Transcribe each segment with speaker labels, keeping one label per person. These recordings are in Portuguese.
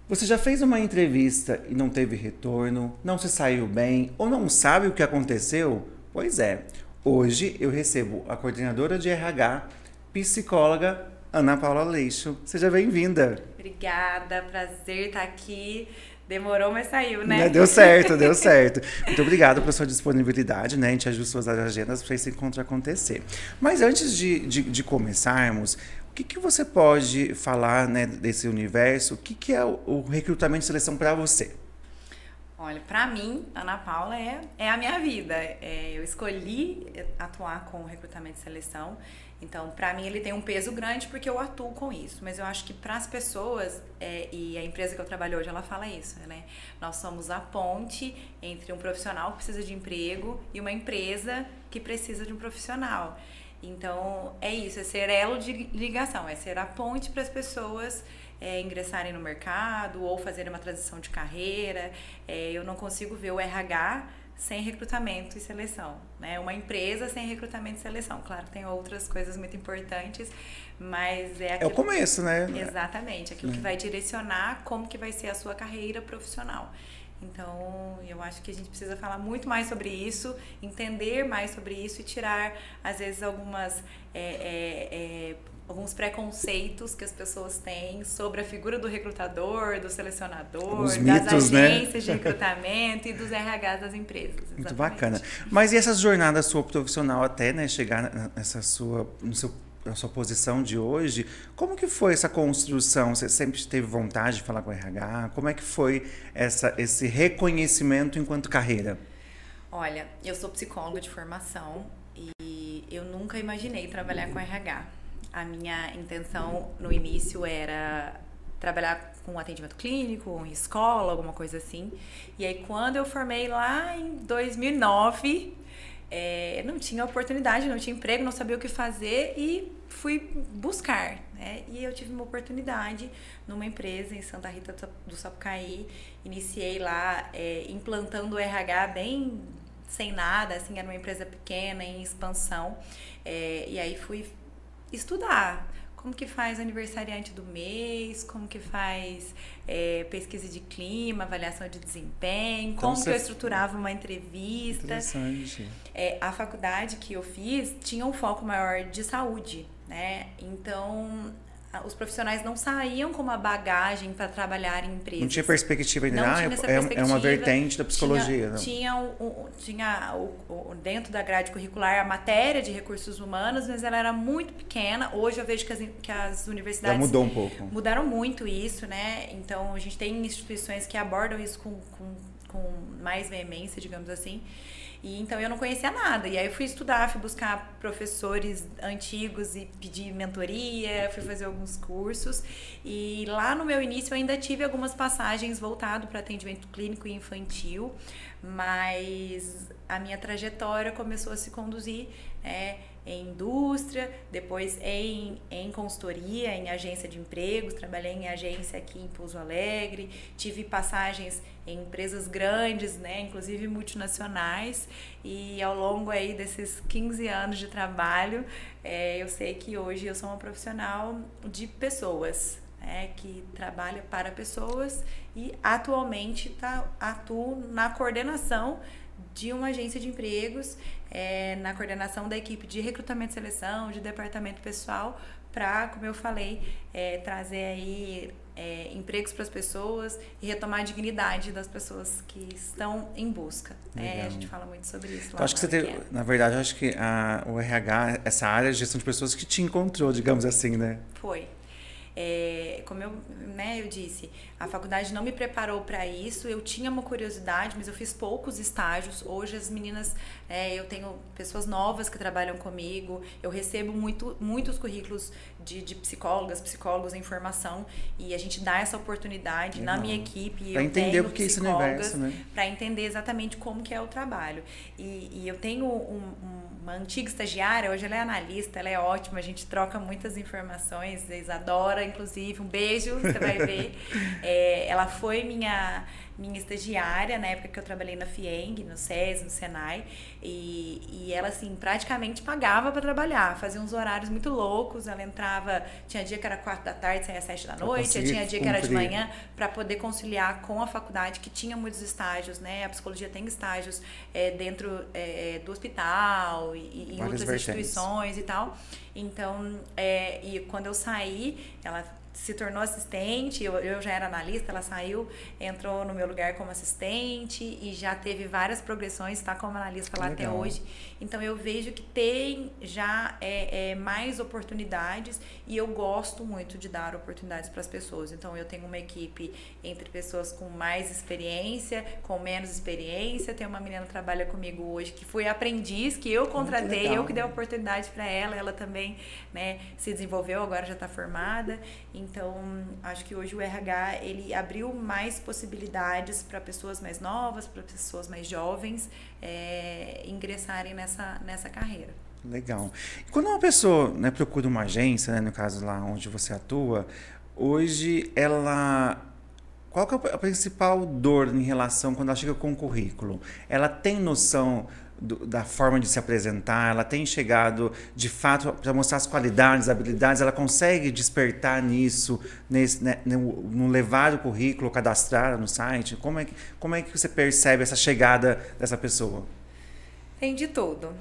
Speaker 1: Você já fez uma entrevista e não teve retorno, não se saiu bem ou não sabe o que aconteceu? Pois é, hoje eu recebo a coordenadora de RH, psicóloga Ana Paula Aleixo. Seja bem-vinda.
Speaker 2: Obrigada, prazer estar aqui. Demorou, mas saiu, né?
Speaker 1: Deu certo, deu certo. Muito obrigado pela sua disponibilidade, né? A gente ajustou as agendas para esse encontro acontecer. Mas antes de começarmos, o que você pode falar, né, desse universo? O que é o recrutamento e seleção para você?
Speaker 2: Olha, para mim, Ana Paula é a minha vida. Eu escolhi atuar com recrutamento e seleção. Então, para mim, ele tem um peso grande porque eu atuo com isso. Mas eu acho que para as pessoas, e a empresa que eu trabalho hoje, ela fala isso, né? Nós somos a ponte entre um profissional que precisa de emprego e uma empresa que precisa de um profissional. Então, é isso, é ser elo de ligação, é ser a ponte para as pessoas ingressarem no mercado ou fazerem uma transição de carreira. Eu não consigo ver o RH sem recrutamento e seleção, né? Uma empresa sem recrutamento e seleção. Claro que tem outras coisas muito importantes, mas
Speaker 1: é o começo, né?
Speaker 2: Exatamente, aquilo que vai direcionar como que vai ser a sua carreira profissional. Então, eu acho que a gente precisa falar muito mais sobre isso, entender mais sobre isso e tirar, às vezes, alguns preconceitos que as pessoas têm sobre a figura do recrutador, do selecionador,
Speaker 1: os mitos,
Speaker 2: das agências, né, de recrutamento e dos RHs das empresas. Exatamente.
Speaker 1: Muito bacana. Mas e essa jornada sua profissional até, né, chegar na sua posição de hoje, como que foi essa construção? Você sempre teve vontade de falar com o RH? Como é que foi esse reconhecimento enquanto carreira?
Speaker 2: Olha, eu sou psicóloga de formação e eu nunca imaginei trabalhar com RH. A minha intenção no início era trabalhar com atendimento clínico, em escola, alguma coisa assim. E aí quando eu formei lá em 2009... não tinha oportunidade, não tinha emprego, não sabia o que fazer e fui buscar, né? E eu tive uma oportunidade numa empresa em Santa Rita do Sapucaí. Iniciei lá implantando o RH bem sem nada, assim, era uma empresa pequena, em expansão. E aí fui estudar como que faz aniversariante do mês, como que faz pesquisa de clima, avaliação de desempenho, então, como que eu estruturava uma entrevista.
Speaker 1: Interessante.
Speaker 2: A faculdade que eu fiz tinha um foco maior de saúde, né? Então, os profissionais não saíam com uma bagagem para trabalhar em empresas.
Speaker 1: Não tinha perspectiva ainda.
Speaker 2: É
Speaker 1: uma vertente da psicologia.
Speaker 2: Tinha dentro da grade curricular a matéria de recursos humanos, mas ela era muito pequena. Hoje eu vejo que as universidades...
Speaker 1: Já mudou um pouco.
Speaker 2: Mudaram muito isso, né? Então, a gente tem instituições que abordam isso com mais veemência, digamos assim. E então eu não conhecia nada. E aí eu fui estudar, fui buscar professores antigos e pedir mentoria, fui fazer alguns cursos. E lá no meu início eu ainda tive algumas passagens voltado para atendimento clínico e infantil, mas a minha trajetória começou a se conduzir em indústria, depois em consultoria, em agência de empregos, trabalhei em agência aqui em Pouso Alegre, tive passagens em empresas grandes, né, inclusive multinacionais, e ao longo aí desses 15 anos de trabalho, eu sei que hoje eu sou uma profissional de pessoas, que trabalha para pessoas e atualmente atuo na coordenação de uma agência de empregos, na coordenação da equipe de recrutamento e seleção, de departamento pessoal, para, como eu falei, trazer aí empregos para as pessoas e retomar a dignidade das pessoas que estão em busca. A gente fala muito sobre isso lá.
Speaker 1: Então, acho que você teve, na verdade, acho que o RH, essa área de gestão de pessoas que te encontrou, digamos assim, né?
Speaker 2: Foi. Como eu disse, a faculdade não me preparou para isso. Eu tinha uma curiosidade, mas eu fiz poucos estágios. Hoje as meninas, eu tenho pessoas novas que trabalham comigo, eu recebo muitos currículos de psicólogos em formação, e a gente dá essa oportunidade na minha equipe.
Speaker 1: Para entender o que é esse universo, né?
Speaker 2: Para entender exatamente como que é o trabalho. E eu tenho uma antiga estagiária, hoje ela é analista, ela é ótima, a gente troca muitas informações, a Isadora, inclusive, um beijo, você vai ver. Ela foi minha minha estagiária, na época que eu trabalhei na FIENG, no SES, no Senai, e ela, assim, praticamente pagava para trabalhar, fazia uns horários muito loucos, ela entrava, tinha dia que era 4 da tarde, saía às 7 da noite, tinha dia que era de manhã, para poder conciliar com a faculdade, que tinha muitos estágios, né? A psicologia tem estágios dentro do hospital e em outras instituições e tal. Então, e quando eu saí, ela se tornou assistente, eu já era analista, ela saiu, entrou no meu lugar como assistente e já teve várias progressões, está como analista lá até hoje. Então eu vejo que tem já mais oportunidades e eu gosto muito de dar oportunidades para as pessoas. Então eu tenho uma equipe entre pessoas com mais experiência, com menos experiência. Tem uma menina que trabalha comigo hoje que foi aprendiz, que eu contratei, eu que dei a oportunidade para ela. Ela também, né, se desenvolveu, agora já está formada. Então, acho que hoje o RH, ele abriu mais possibilidades para pessoas mais novas, para pessoas mais jovens ingressarem nessa carreira.
Speaker 1: Legal. E quando uma pessoa, né, procura uma agência, né, no caso lá onde você atua, hoje qual que é a principal dor em relação quando ela chega com o currículo? Ela tem noção da forma de se apresentar, ela tem chegado de fato para mostrar as qualidades, habilidades, ela consegue despertar nisso, no levar o currículo, cadastrar no site? Como é que você percebe essa chegada dessa pessoa?
Speaker 2: Tem de tudo.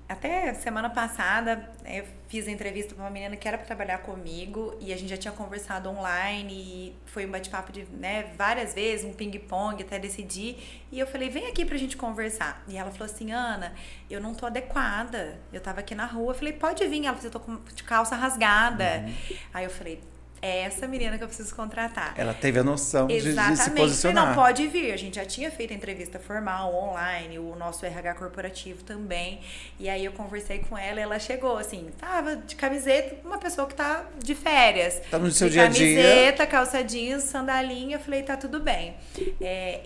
Speaker 2: Até semana passada eu fiz a entrevista para uma menina que era para trabalhar comigo e a gente já tinha conversado online e foi um bate-papo de, né, várias vezes, um ping-pong até decidir. E eu falei, vem aqui pra gente conversar. E ela falou assim, Ana, eu não tô adequada. Eu tava aqui na rua. Eu falei, pode vir. Ela falou, eu tô com calça rasgada. Aí eu falei, é essa menina que eu preciso contratar.
Speaker 1: Ela teve a noção de se posicionar.
Speaker 2: Não, pode vir. A gente já tinha feito a entrevista formal, online, o nosso RH corporativo também. E aí eu conversei com ela e ela chegou, assim, tava de camiseta, uma pessoa que tá de férias.
Speaker 1: Tá no seu dia a dia.
Speaker 2: Camiseta, calça jeans, sandalinha. Eu falei, tá tudo bem.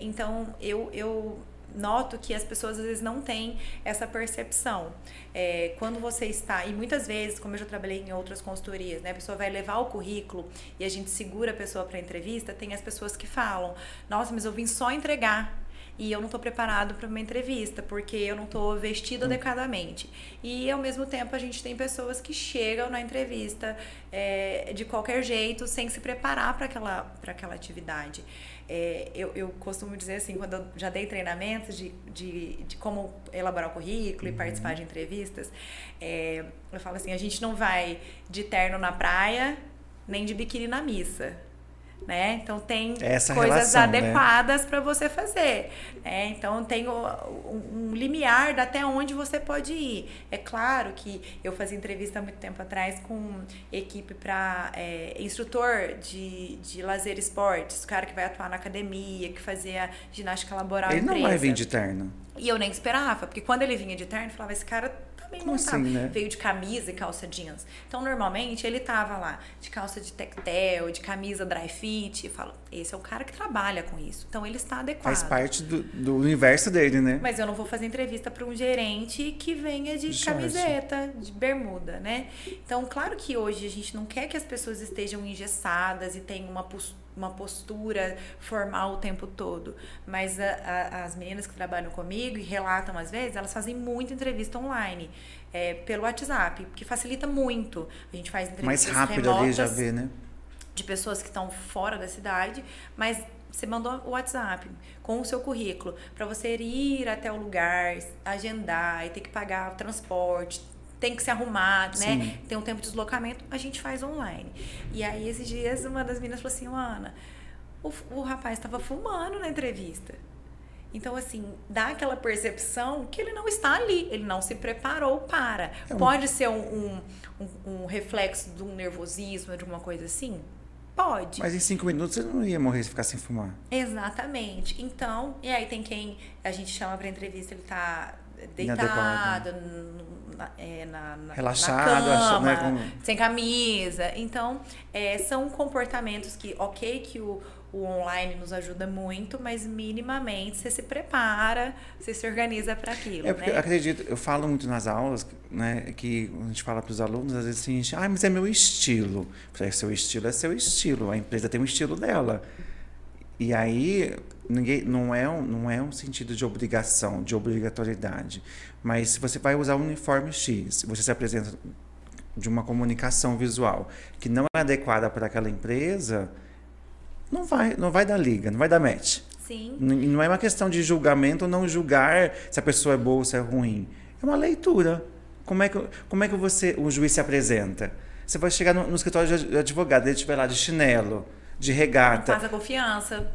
Speaker 2: Então, eu noto que as pessoas às vezes não têm essa percepção. Quando você está, e muitas vezes, como eu já trabalhei em outras consultorias, né, a pessoa vai levar o currículo e a gente segura a pessoa para entrevista, tem as pessoas que falam, nossa, mas eu vim só entregar e eu não estou preparado para uma entrevista, porque eu não estou vestido adequadamente. E, ao mesmo tempo, a gente tem pessoas que chegam na entrevista de qualquer jeito, sem se preparar para aquela atividade. Eu costumo dizer assim, quando eu já dei treinamentos de como elaborar o currículo e participar de entrevistas, eu falo assim, a gente não vai de terno na praia, nem de biquíni na missa. Né? Então tem
Speaker 1: essa
Speaker 2: coisas
Speaker 1: relação,
Speaker 2: adequadas, né, para você fazer. Então tem um limiar de até onde você pode ir. É claro que eu fazia entrevista há muito tempo atrás com equipe para instrutor de lazer e esportes, o cara que vai atuar na academia, que fazia ginástica laboral.
Speaker 1: Ele não vai vir de terno.
Speaker 2: E eu nem esperava, porque quando ele vinha de terno, eu falava, esse cara
Speaker 1: como assim, né?
Speaker 2: Veio de camisa e calça jeans. Então, normalmente, ele tava lá de calça de tectel, de camisa dry fit. Eu falo, esse é o cara que trabalha com isso. Então, ele está adequado.
Speaker 1: Faz parte do universo dele, né?
Speaker 2: Mas eu não vou fazer entrevista para um gerente que venha de camiseta, de bermuda, né? Então, claro que hoje a gente não quer que as pessoas estejam engessadas e tenham uma postura formal o tempo todo. Mas as meninas que trabalham comigo e relatam às vezes, elas fazem muita entrevista online. Pelo WhatsApp, que facilita muito. A gente faz entrevistas
Speaker 1: mais rápido ali, já vê, né?
Speaker 2: De pessoas que estão fora da cidade, mas você mandou o WhatsApp com o seu currículo para você ir até o lugar, agendar e ter que pagar o transporte, tem que se arrumar, né? Sim. Tem um tempo de deslocamento, a gente faz online. E aí, esses dias, uma das meninas falou assim, Ana, o rapaz estava fumando na entrevista. Então, assim, dá aquela percepção que ele não está ali, ele não se preparou para. Pode ser um reflexo de um nervosismo, de alguma coisa assim? Pode.
Speaker 1: Mas em 5 minutos você não ia morrer se ficar sem fumar.
Speaker 2: Exatamente. Então, e aí tem quem a gente chama para entrevista, ele tá deitado,
Speaker 1: relaxado,
Speaker 2: na cama,
Speaker 1: né,
Speaker 2: sem camisa. Então, são comportamentos que, ok, que o online nos ajuda muito, mas minimamente você se prepara, você se organiza para aquilo.
Speaker 1: Porque eu acredito, eu falo muito nas aulas, né, que a gente fala para os alunos, às vezes assim, mas é meu estilo. Seu estilo é seu estilo, a empresa tem um estilo dela. E aí, não é um sentido de obrigação, de obrigatoriedade. Mas se você vai usar o uniforme X, você se apresenta de uma comunicação visual que não é adequada para aquela empresa, não vai dar liga, não vai dar match.
Speaker 2: Sim.
Speaker 1: Não é uma questão de julgamento ou não julgar se a pessoa é boa ou se é ruim. É uma leitura. Como é que o juiz se apresenta? Você vai chegar no escritório de advogado, ele estiver lá de chinelo, de regata.
Speaker 2: Não faz a confiança.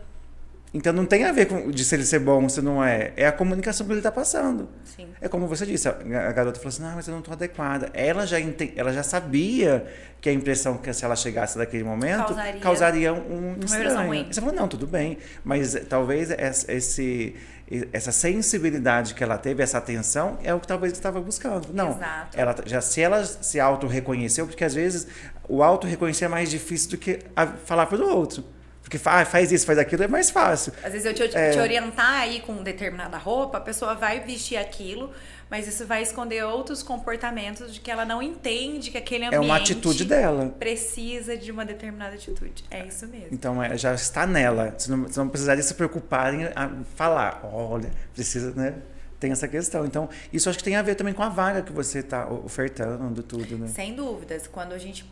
Speaker 1: Então não tem a ver com de se ele ser bom ou se não é. É a comunicação que ele está passando.
Speaker 2: Sim.
Speaker 1: É como você disse, a garota falou assim, não, mas eu não estou adequada. Ela já sabia que a impressão que se ela chegasse naquele momento causaria um estranho. Você falou, não, tudo bem. Mas talvez essa sensibilidade que ela teve, essa atenção, é o que talvez ele estava buscando. Não,
Speaker 2: exato.
Speaker 1: Se ela se auto-reconheceu, porque às vezes o auto-reconhecer é mais difícil do que falar para o outro. Porque faz isso, faz aquilo, é mais fácil.
Speaker 2: Às vezes eu te orientar aí com determinada roupa, a pessoa vai vestir aquilo, mas isso vai esconder outros comportamentos de que ela não entende que aquele ambiente...
Speaker 1: É uma atitude dela.
Speaker 2: Precisa de uma determinada atitude. É isso mesmo.
Speaker 1: Então, já está nela. Você não precisaria se preocupar em falar. Olha, precisa, né? Tem essa questão. Então, isso acho que tem a ver também com a vaga que você está ofertando, tudo, né?
Speaker 2: Sem dúvidas. Quando a gente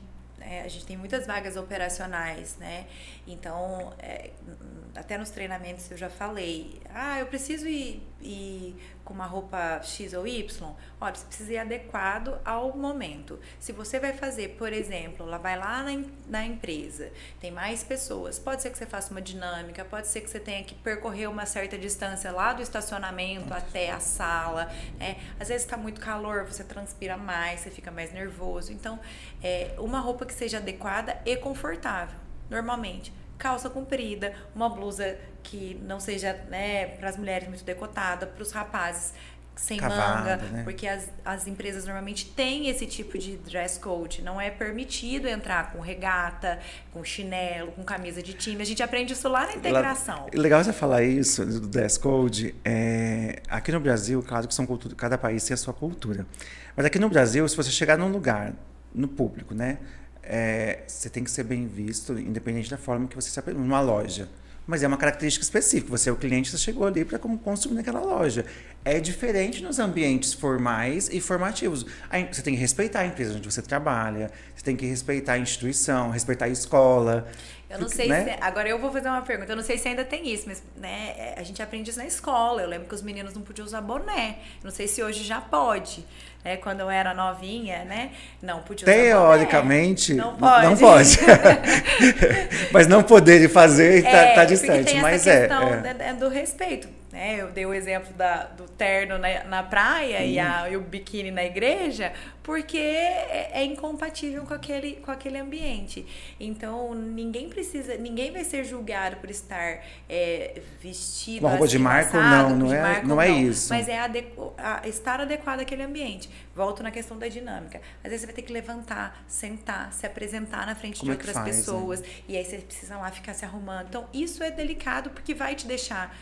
Speaker 2: tem muitas vagas operacionais, né? Então, até nos treinamentos eu já falei, eu preciso ir com uma roupa X ou Y. Olha, você precisa ir adequado ao momento. Se você vai fazer, por exemplo, vai lá na empresa, tem mais pessoas, pode ser que você faça uma dinâmica, pode ser que você tenha que percorrer uma certa distância lá do estacionamento até a sala, né? Às vezes está muito calor, você transpira mais, você fica mais nervoso. Então, uma roupa que seja adequada e confortável, normalmente. Calça comprida, uma blusa que não seja, né, para as mulheres muito decotada, para os rapazes sem manga, né? Porque as empresas normalmente têm esse tipo de dress code. Não é permitido entrar com regata, com chinelo, com camisa de time. A gente aprende isso lá na integração.
Speaker 1: Legal você falar isso do dress code. Aqui no Brasil, claro que cada país tem a sua cultura. Mas aqui no Brasil, se você chegar num lugar, no público, né? Você tem que ser bem visto, independente da forma que você se apresenta, numa loja. Mas é uma característica específica. Você é o cliente, você chegou ali para consumir naquela loja. É diferente nos ambientes formais e formativos. Você tem que respeitar a empresa onde você trabalha, você tem que respeitar a instituição, respeitar a escola.
Speaker 2: Eu não sei, né? Agora eu vou fazer uma pergunta. Eu não sei se ainda tem isso, mas, né, a gente aprende isso na escola. Eu lembro que os meninos não podiam usar boné. Não sei se hoje já pode. Quando eu era novinha, né? Não podia usar
Speaker 1: teoricamente,
Speaker 2: boné. Não
Speaker 1: pode. Mas não poder fazer tá distante.
Speaker 2: Tem
Speaker 1: mas
Speaker 2: essa questão do respeito. Eu dei o exemplo do terno na praia e o biquíni na igreja, porque é incompatível com aquele ambiente. Então, ninguém vai ser julgado por estar vestido
Speaker 1: uma roupa de marca ou não é isso.
Speaker 2: Mas estar adequado àquele ambiente. Volto na questão da dinâmica. Às vezes você vai ter que levantar, sentar, se apresentar na frente de outras pessoas, e aí você precisa lá ficar se arrumando. Então, isso é delicado porque vai te deixar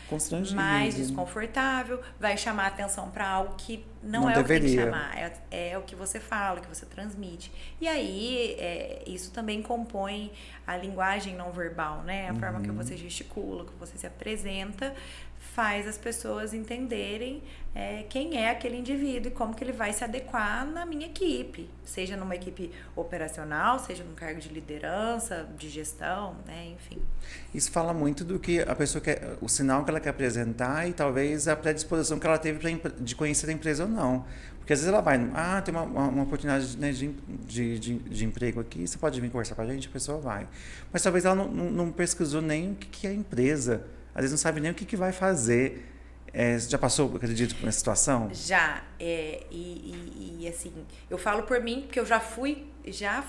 Speaker 2: mais desconfortável, vai chamar atenção para algo que não é deveria. O que tem que chamar, é o que você fala, o que você transmite. E aí, isso também compõe a linguagem não verbal, né? A forma que você gesticula, que você se apresenta, faz as pessoas entenderem quem é aquele indivíduo e como que ele vai se adequar na minha equipe, seja numa equipe operacional, seja num cargo de liderança, de gestão, né? Enfim.
Speaker 1: Isso fala muito do que a pessoa quer, o sinal que ela quer apresentar e talvez a predisposição que ela teve de conhecer a empresa ou não. Porque às vezes ela vai, tem uma oportunidade, né, de emprego aqui, você pode vir conversar com a gente, a pessoa vai. Mas talvez ela não pesquisou nem o que é a empresa. Às vezes não sabe nem o que vai fazer. Você já passou, acredito, por essa situação?
Speaker 2: Já. E assim, eu falo por mim, porque eu já fui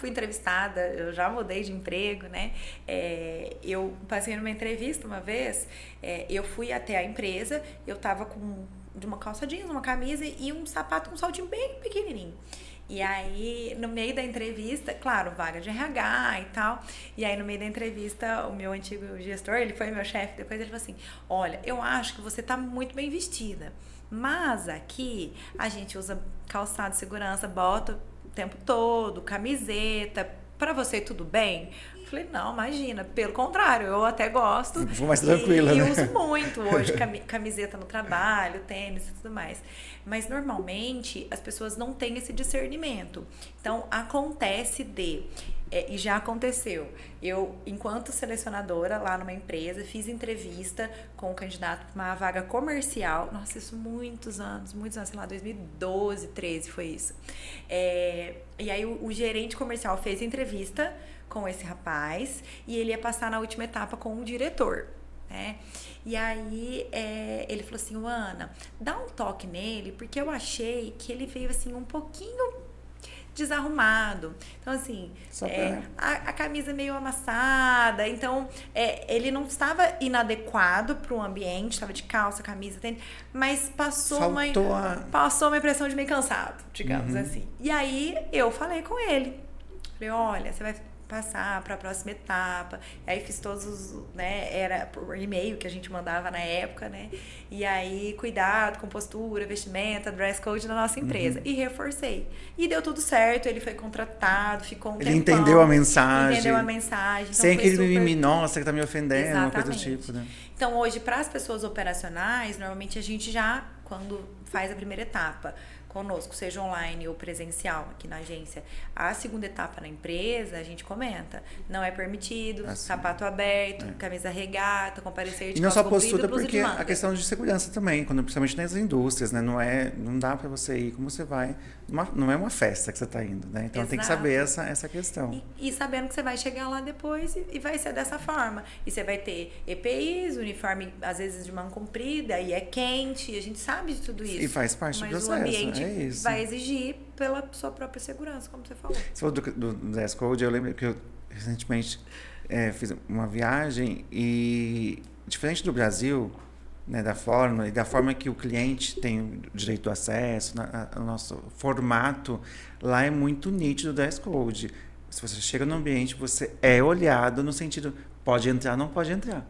Speaker 2: entrevistada, eu já mudei de emprego, né? Eu passei numa entrevista uma vez, eu fui até a empresa, eu tava de uma calça jeans, uma camisa e um sapato com um saltinho bem pequenininho. E aí, no meio da entrevista, claro, vaga de RH e tal, e aí no meio da entrevista, o meu antigo gestor, ele foi meu chefe, depois ele falou assim, olha, eu acho que você tá muito bem vestida, mas aqui a gente usa calçado de segurança, bota o tempo todo, camiseta, pra você tudo bem? Eu falei, não, imagina, pelo contrário, eu até gosto.
Speaker 1: Vou mais tranquila,
Speaker 2: e
Speaker 1: né?
Speaker 2: uso muito hoje camiseta no trabalho, tênis e tudo mais. Mas normalmente as pessoas não têm esse discernimento. Então acontece e já aconteceu. Eu, enquanto selecionadora lá numa empresa, fiz entrevista com um candidato para uma vaga comercial. Nossa, isso muitos anos, sei lá, 2012, 13 foi isso. E aí o gerente comercial fez entrevista com esse rapaz e ele ia passar na última etapa com o diretor, né? E aí ele falou assim, Ana, dá um toque nele, porque eu achei que ele veio assim um pouquinho desarrumado. Então, assim, a camisa meio amassada. Então, ele não estava inadequado para o ambiente, estava de calça, camisa, tênis, mas passou uma impressão de meio cansado, digamos assim. E aí, eu falei com ele. Falei, olha, você vai passar para a próxima etapa. E aí fiz todos os, né, era por e-mail que a gente mandava na época, né? E aí, cuidado com postura, vestimenta, dress code da nossa empresa. E reforcei. E deu tudo certo, ele foi contratado, ficou um tempão.
Speaker 1: Ele entendeu a mensagem.
Speaker 2: Então
Speaker 1: sem aquele mimimi, nossa, que tá me ofendendo,
Speaker 2: exatamente.
Speaker 1: Uma coisa do tipo, né?
Speaker 2: Então, hoje, para as pessoas operacionais, normalmente a gente já, quando faz a primeira etapa conosco, seja online ou presencial aqui na agência, a segunda etapa na empresa, a gente comenta. Não é permitido, sapato aberto, camisa regata, comparecer de
Speaker 1: calça comprida. E não só postura,
Speaker 2: blusa
Speaker 1: porque a questão de segurança também, principalmente nas indústrias, né? Não dá para você ir como você vai. Não é uma festa que você está indo, né? Então tem que saber essa questão.
Speaker 2: E sabendo que você vai chegar lá depois e vai ser dessa forma. E você vai ter EPIs, uniforme, às vezes de manga comprida, e é quente, a gente sabe de tudo isso.
Speaker 1: E faz parte do processo.
Speaker 2: Mas o ambiente vai exigir pela sua própria segurança, como você falou.
Speaker 1: Você falou do dress code, eu lembro que eu recentemente fiz uma viagem e, diferente do Brasil, né, da forma que o cliente tem o direito do acesso, o nosso formato, lá é muito nítido o dress code. Se você chega no ambiente, você é olhado no sentido, pode entrar, não pode entrar.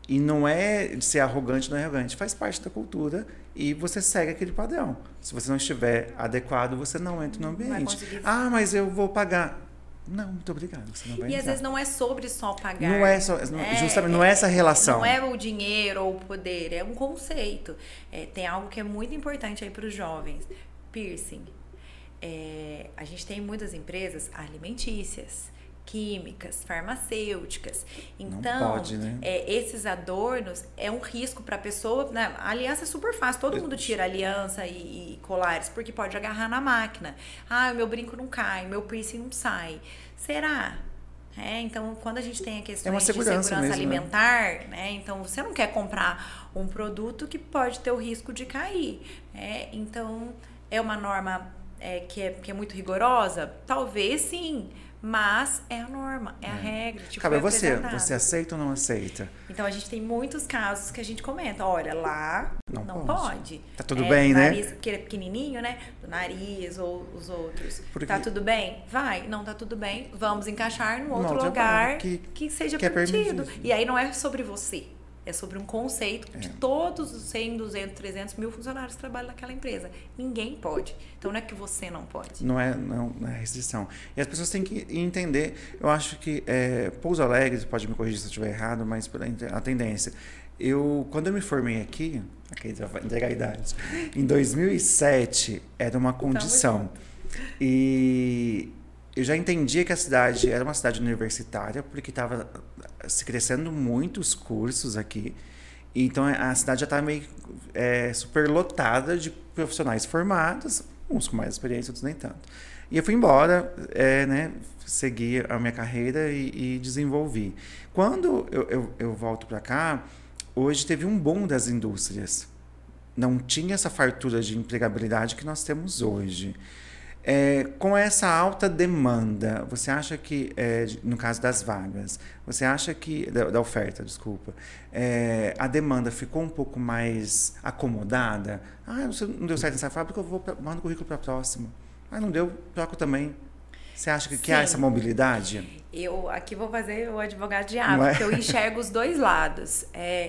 Speaker 1: E não é de ser arrogante, não é arrogante. Faz parte da cultura e você segue aquele padrão. Se você não estiver adequado, você não entra no ambiente. Ah, mas eu vou pagar. Não, muito obrigado. Você não vai entrar.
Speaker 2: Às vezes não é sobre só pagar.
Speaker 1: Não é só, justamente não é essa relação.
Speaker 2: Não é o dinheiro ou o poder, é um conceito. Tem algo que é muito importante aí para os jovens. Piercing. A gente tem muitas empresas alimentícias, químicas, farmacêuticas. Então,
Speaker 1: não pode, né?
Speaker 2: Esses adornos é um risco para a pessoa. Né? A aliança é super fácil, todo mundo tira aliança e colares, porque pode agarrar na máquina. Ah, o meu brinco não cai, meu piercing não sai. Será? Então, quando a gente tem a questão de segurança mesmo, alimentar, né? Então você não quer comprar um produto que pode ter o risco de cair. Então, é uma norma que é muito rigorosa? Talvez sim. Mas é a norma, é a regra.
Speaker 1: Cabe a você aceita ou não aceita?
Speaker 2: Então a gente tem muitos casos que a gente comenta, olha, lá não pode.
Speaker 1: Tá tudo bem, né?
Speaker 2: Nariz, porque ele é pequenininho, né? Do nariz ou os outros. Tá tudo bem? Vai. Não tá tudo bem, vamos encaixar no outro lugar que seja permitido. E aí não é sobre você. É sobre um conceito de todos os 100, 200, 300 mil funcionários que trabalham naquela empresa. Ninguém pode. Então, não é que você não pode.
Speaker 1: Não é restrição. E as pessoas têm que entender. Eu acho que Pouso Alegre, pode me corrigir se eu estiver errado, mas a tendência. Quando eu me formei aqui entregar a idade, em 2007, era uma condição. E eu já entendia que a cidade era uma cidade universitária, porque estava se crescendo muitos cursos aqui. Então, a cidade já estava meio super lotada de profissionais formados, uns com mais experiência, outros nem tanto. E eu fui embora, né, segui a minha carreira e desenvolvi. Quando eu volto para cá, hoje teve um boom das indústrias. Não tinha essa fartura de empregabilidade que nós temos hoje. Com essa alta demanda, você acha que, no caso das vagas, você acha que, da oferta, desculpa, a demanda ficou um pouco mais acomodada? Ah, você não deu certo nessa fábrica, eu mando o currículo para a próxima. Ah, não deu, troco também. Você acha que há essa mobilidade?
Speaker 2: Eu aqui vou fazer o advogado diabo, porque eu enxergo os dois lados.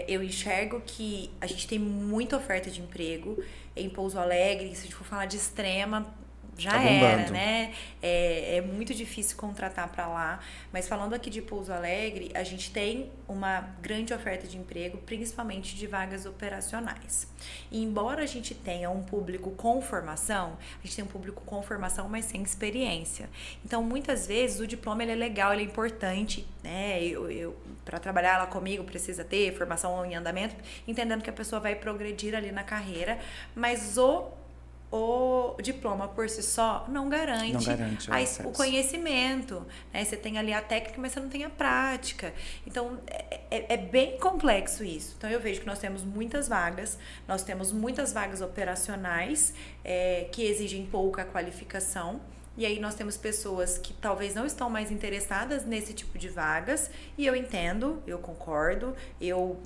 Speaker 2: Eu enxergo que a gente tem muita oferta de emprego em Pouso Alegre, se a gente for falar de Extrema, já
Speaker 1: Tá
Speaker 2: era,
Speaker 1: bombando.
Speaker 2: né? É muito difícil contratar para lá. Mas falando aqui de Pouso Alegre, a gente tem uma grande oferta de emprego, principalmente de vagas operacionais. E embora a gente tenha um público com formação, a gente tem um público com formação, mas sem experiência. Então, muitas vezes, o diploma ele é legal, ele é importante, né? Para trabalhar lá comigo, precisa ter formação em andamento, entendendo que a pessoa vai progredir ali na carreira, mas o diploma por si só não garante, o conhecimento, né? Você tem ali a técnica, mas você não tem a prática. Então, é bem complexo isso. Então, eu vejo que nós temos muitas vagas operacionais que exigem pouca qualificação. E aí nós temos pessoas que talvez não estão mais interessadas nesse tipo de vagas, e eu entendo, eu concordo, eu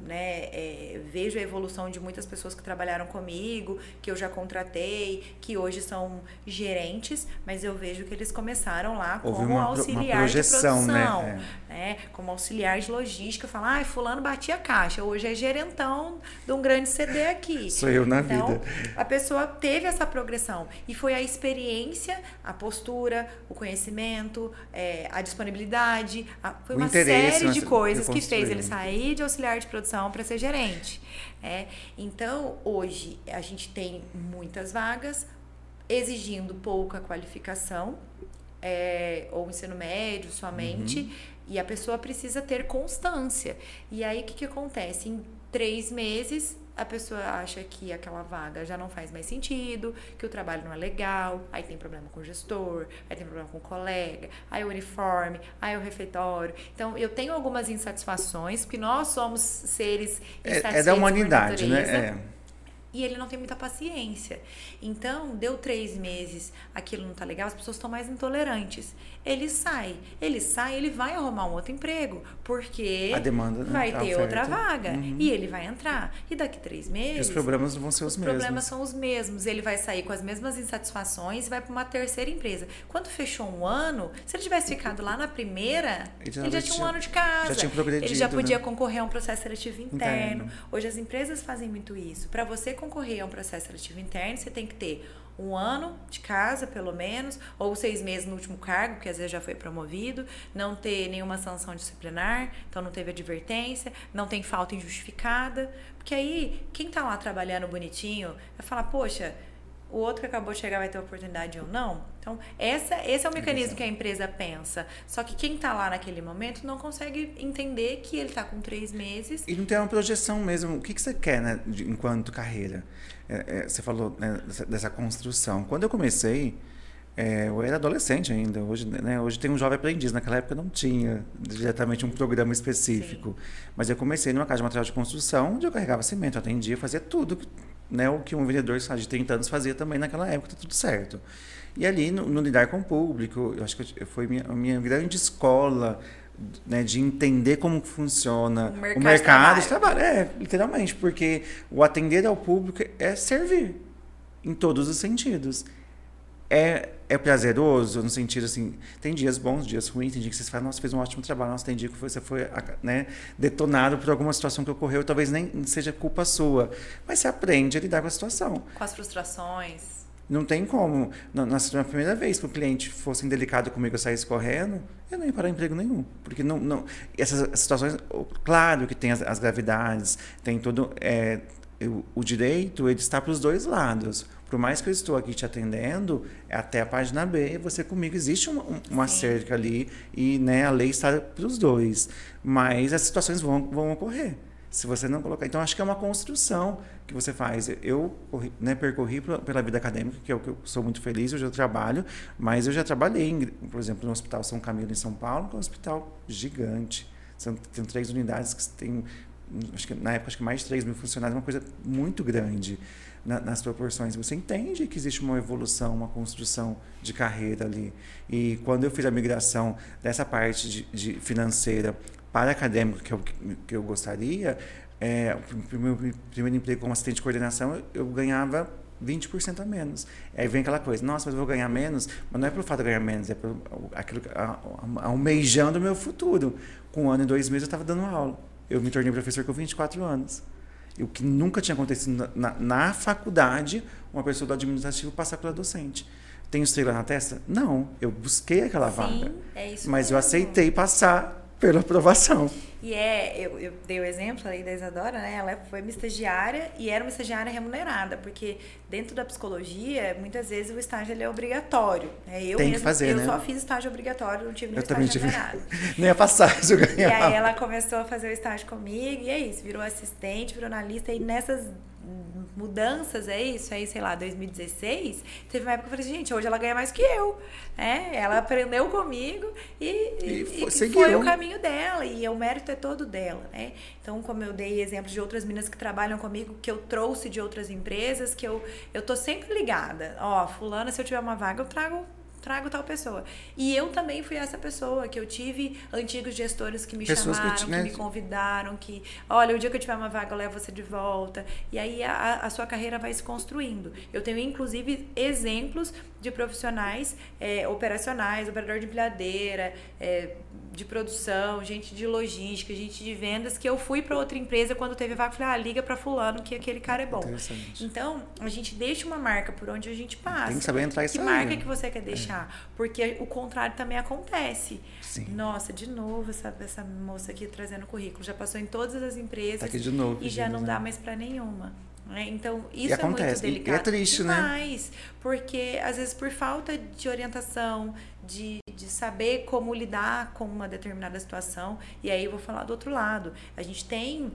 Speaker 2: vejo a evolução de muitas pessoas que trabalharam comigo, que eu já contratei, que hoje são gerentes, mas eu vejo que eles começaram lá como auxiliar de produção, né? Como auxiliar de logística, falar, fulano batia a caixa, hoje é gerentão de um grande CD aqui.
Speaker 1: Sou eu na vida.
Speaker 2: Então, a pessoa teve essa progressão, e foi a experiência, a postura, o conhecimento, a disponibilidade, foi uma série de coisas que fez ele sair de auxiliar de produção para ser gerente. Então, hoje, a gente tem muitas vagas exigindo pouca qualificação, ou ensino médio somente, e a pessoa precisa ter constância. E aí, o que acontece? Em 3 meses, a pessoa acha que aquela vaga já não faz mais sentido, que o trabalho não é legal, aí tem problema com o gestor, aí tem problema com o colega, aí o uniforme, aí o refeitório. Então, eu tenho algumas insatisfações, porque nós somos seres insatisfeitos
Speaker 1: da humanidade,
Speaker 2: por natureza,
Speaker 1: né?
Speaker 2: E ele não tem muita paciência. Então, deu 3 meses, aquilo não tá legal, as pessoas estão mais intolerantes. Ele sai, ele vai arrumar um outro emprego, porque
Speaker 1: a demanda,
Speaker 2: vai ter outra vaga, e ele vai entrar. E daqui 3 meses...
Speaker 1: E os problemas vão ser os mesmos.
Speaker 2: Os problemas são os mesmos. Ele vai sair com as mesmas insatisfações e vai para uma terceira empresa. Quando fechou um ano, se ele tivesse ficado lá na primeira, ele já tinha um ano de casa.
Speaker 1: Já tinha progredido,
Speaker 2: ele já podia concorrer a um processo seletivo interno. Hoje as empresas fazem muito isso. Para você concorrer a um processo seletivo interno, você tem que ter 1 ano de casa, pelo menos, ou 6 meses no último cargo, que às vezes já foi promovido, não ter nenhuma sanção disciplinar, então não teve advertência, não tem falta injustificada, porque aí quem tá lá trabalhando bonitinho vai falar, poxa, o outro que acabou de chegar vai ter oportunidade ou não? Então, esse é o mecanismo que a empresa pensa. Só que quem está lá naquele momento não consegue entender que ele está com 3 meses.
Speaker 1: E não tem uma projeção mesmo. O que você quer, né, enquanto carreira? Você falou, né, dessa construção. Quando eu comecei, eu era adolescente ainda. Hoje tem um jovem aprendiz. Naquela época não tinha diretamente um programa específico. Sim. Mas eu comecei numa casa de material de construção, onde eu carregava cimento, atendia, fazia tudo, né, o que um vendedor de 30 anos fazia também naquela época, tá tudo certo. E ali, no lidar com o público, eu acho que foi a minha grande escola, né, de entender como funciona o mercado de trabalho. Literalmente, porque o atender ao público é servir, em todos os sentidos. É prazeroso, no sentido assim, tem dias bons, dias ruins, tem dia que você fala, nossa, fez um ótimo trabalho, nossa, tem dia que você foi, né, detonado por alguma situação que ocorreu, talvez nem seja culpa sua, mas você aprende a lidar com a situação.
Speaker 2: Com as frustrações.
Speaker 1: Não tem como. Na primeira vez que o cliente fosse indelicado comigo, eu saísse correndo, eu não ia parar emprego nenhum. Porque essas situações, claro que tem as gravidades, tem todo... o direito, ele está para os dois lados. Por mais que eu estou aqui te atendendo, até a página B, você comigo, existe uma cerca ali e, né, a lei está para os dois. Mas as situações vão ocorrer. Se você não colocar... Então, acho que é uma construção que você faz. Eu, né, percorri pela vida acadêmica, que é o que eu sou muito feliz, hoje eu trabalho, mas eu já trabalhei, por exemplo, no Hospital São Camilo, em São Paulo, que é um hospital gigante. Tem 3 unidades que tem... na época, acho que mais de 3 mil funcionários, uma coisa muito grande nas proporções. Você entende que existe uma evolução, uma construção de carreira ali. E quando eu fiz a migração dessa parte de financeira para acadêmico, que eu gostaria, o meu primeiro emprego como assistente de coordenação, eu ganhava 20% a menos. Aí vem aquela coisa, nossa, mas eu vou ganhar menos, mas não é pelo fato de ganhar menos, é por aquilo, almejando o meu futuro. Com 1 ano e 2 meses eu estava dando aula. Eu me tornei professor com 24 anos. E o que nunca tinha acontecido na faculdade, uma pessoa do administrativo passar pela docente. Tenho estrela na testa? Não, eu busquei aquela vaga.
Speaker 2: É isso
Speaker 1: mas
Speaker 2: mesmo.
Speaker 1: eu aceitei passar pela aprovação.
Speaker 2: E eu dei o exemplo aí da Isadora, né? Ela foi uma estagiária e era uma estagiária remunerada, porque dentro da psicologia, muitas vezes o estágio ele é obrigatório. Né?
Speaker 1: Tem que fazer,
Speaker 2: eu
Speaker 1: né?
Speaker 2: só fiz estágio obrigatório, não tive nenhum
Speaker 1: Eu também
Speaker 2: estágio
Speaker 1: tive.
Speaker 2: remunerado.
Speaker 1: Nem a passagem eu
Speaker 2: E
Speaker 1: ganhava.
Speaker 2: aí ela começou a fazer o estágio comigo, e é isso, virou assistente, virou analista, e nessas mudanças, é isso, aí, sei lá, 2016, teve uma época que eu falei assim, gente, hoje ela ganha mais que eu, né? Ela aprendeu comigo e foi o caminho dela, e o mérito é todo dela, né? Então, como eu dei exemplos de outras meninas que trabalham comigo, que eu trouxe de outras empresas, que eu tô sempre ligada, ó, fulana, se eu tiver uma vaga, eu trago tal pessoa. E eu também fui essa pessoa, que eu tive antigos gestores que me chamaram, que me convidaram, que, olha, o dia que eu tiver uma vaga, eu levo você de volta. E aí a sua carreira vai se construindo. Eu tenho, inclusive, exemplos de profissionais operacionais, operador de empilhadeira, de produção, gente de logística, gente de vendas, que eu fui para outra empresa quando teve vaga, falei, liga para fulano que aquele cara é bom. Então, a gente deixa uma marca por onde a gente passa.
Speaker 1: Tem que saber entrar e sair.
Speaker 2: Que marca que você quer deixar? Porque o contrário também acontece.
Speaker 1: Sim.
Speaker 2: Nossa, de novo essa moça aqui trazendo currículo, já passou em todas as empresas
Speaker 1: aqui de novo,
Speaker 2: e já não dá mais para nenhuma. Então, isso
Speaker 1: acontece.
Speaker 2: É muito delicado.
Speaker 1: E é triste,
Speaker 2: demais, né? Porque, às vezes, por falta de orientação, de saber como lidar com uma determinada situação, e aí eu vou falar do outro lado. A gente tem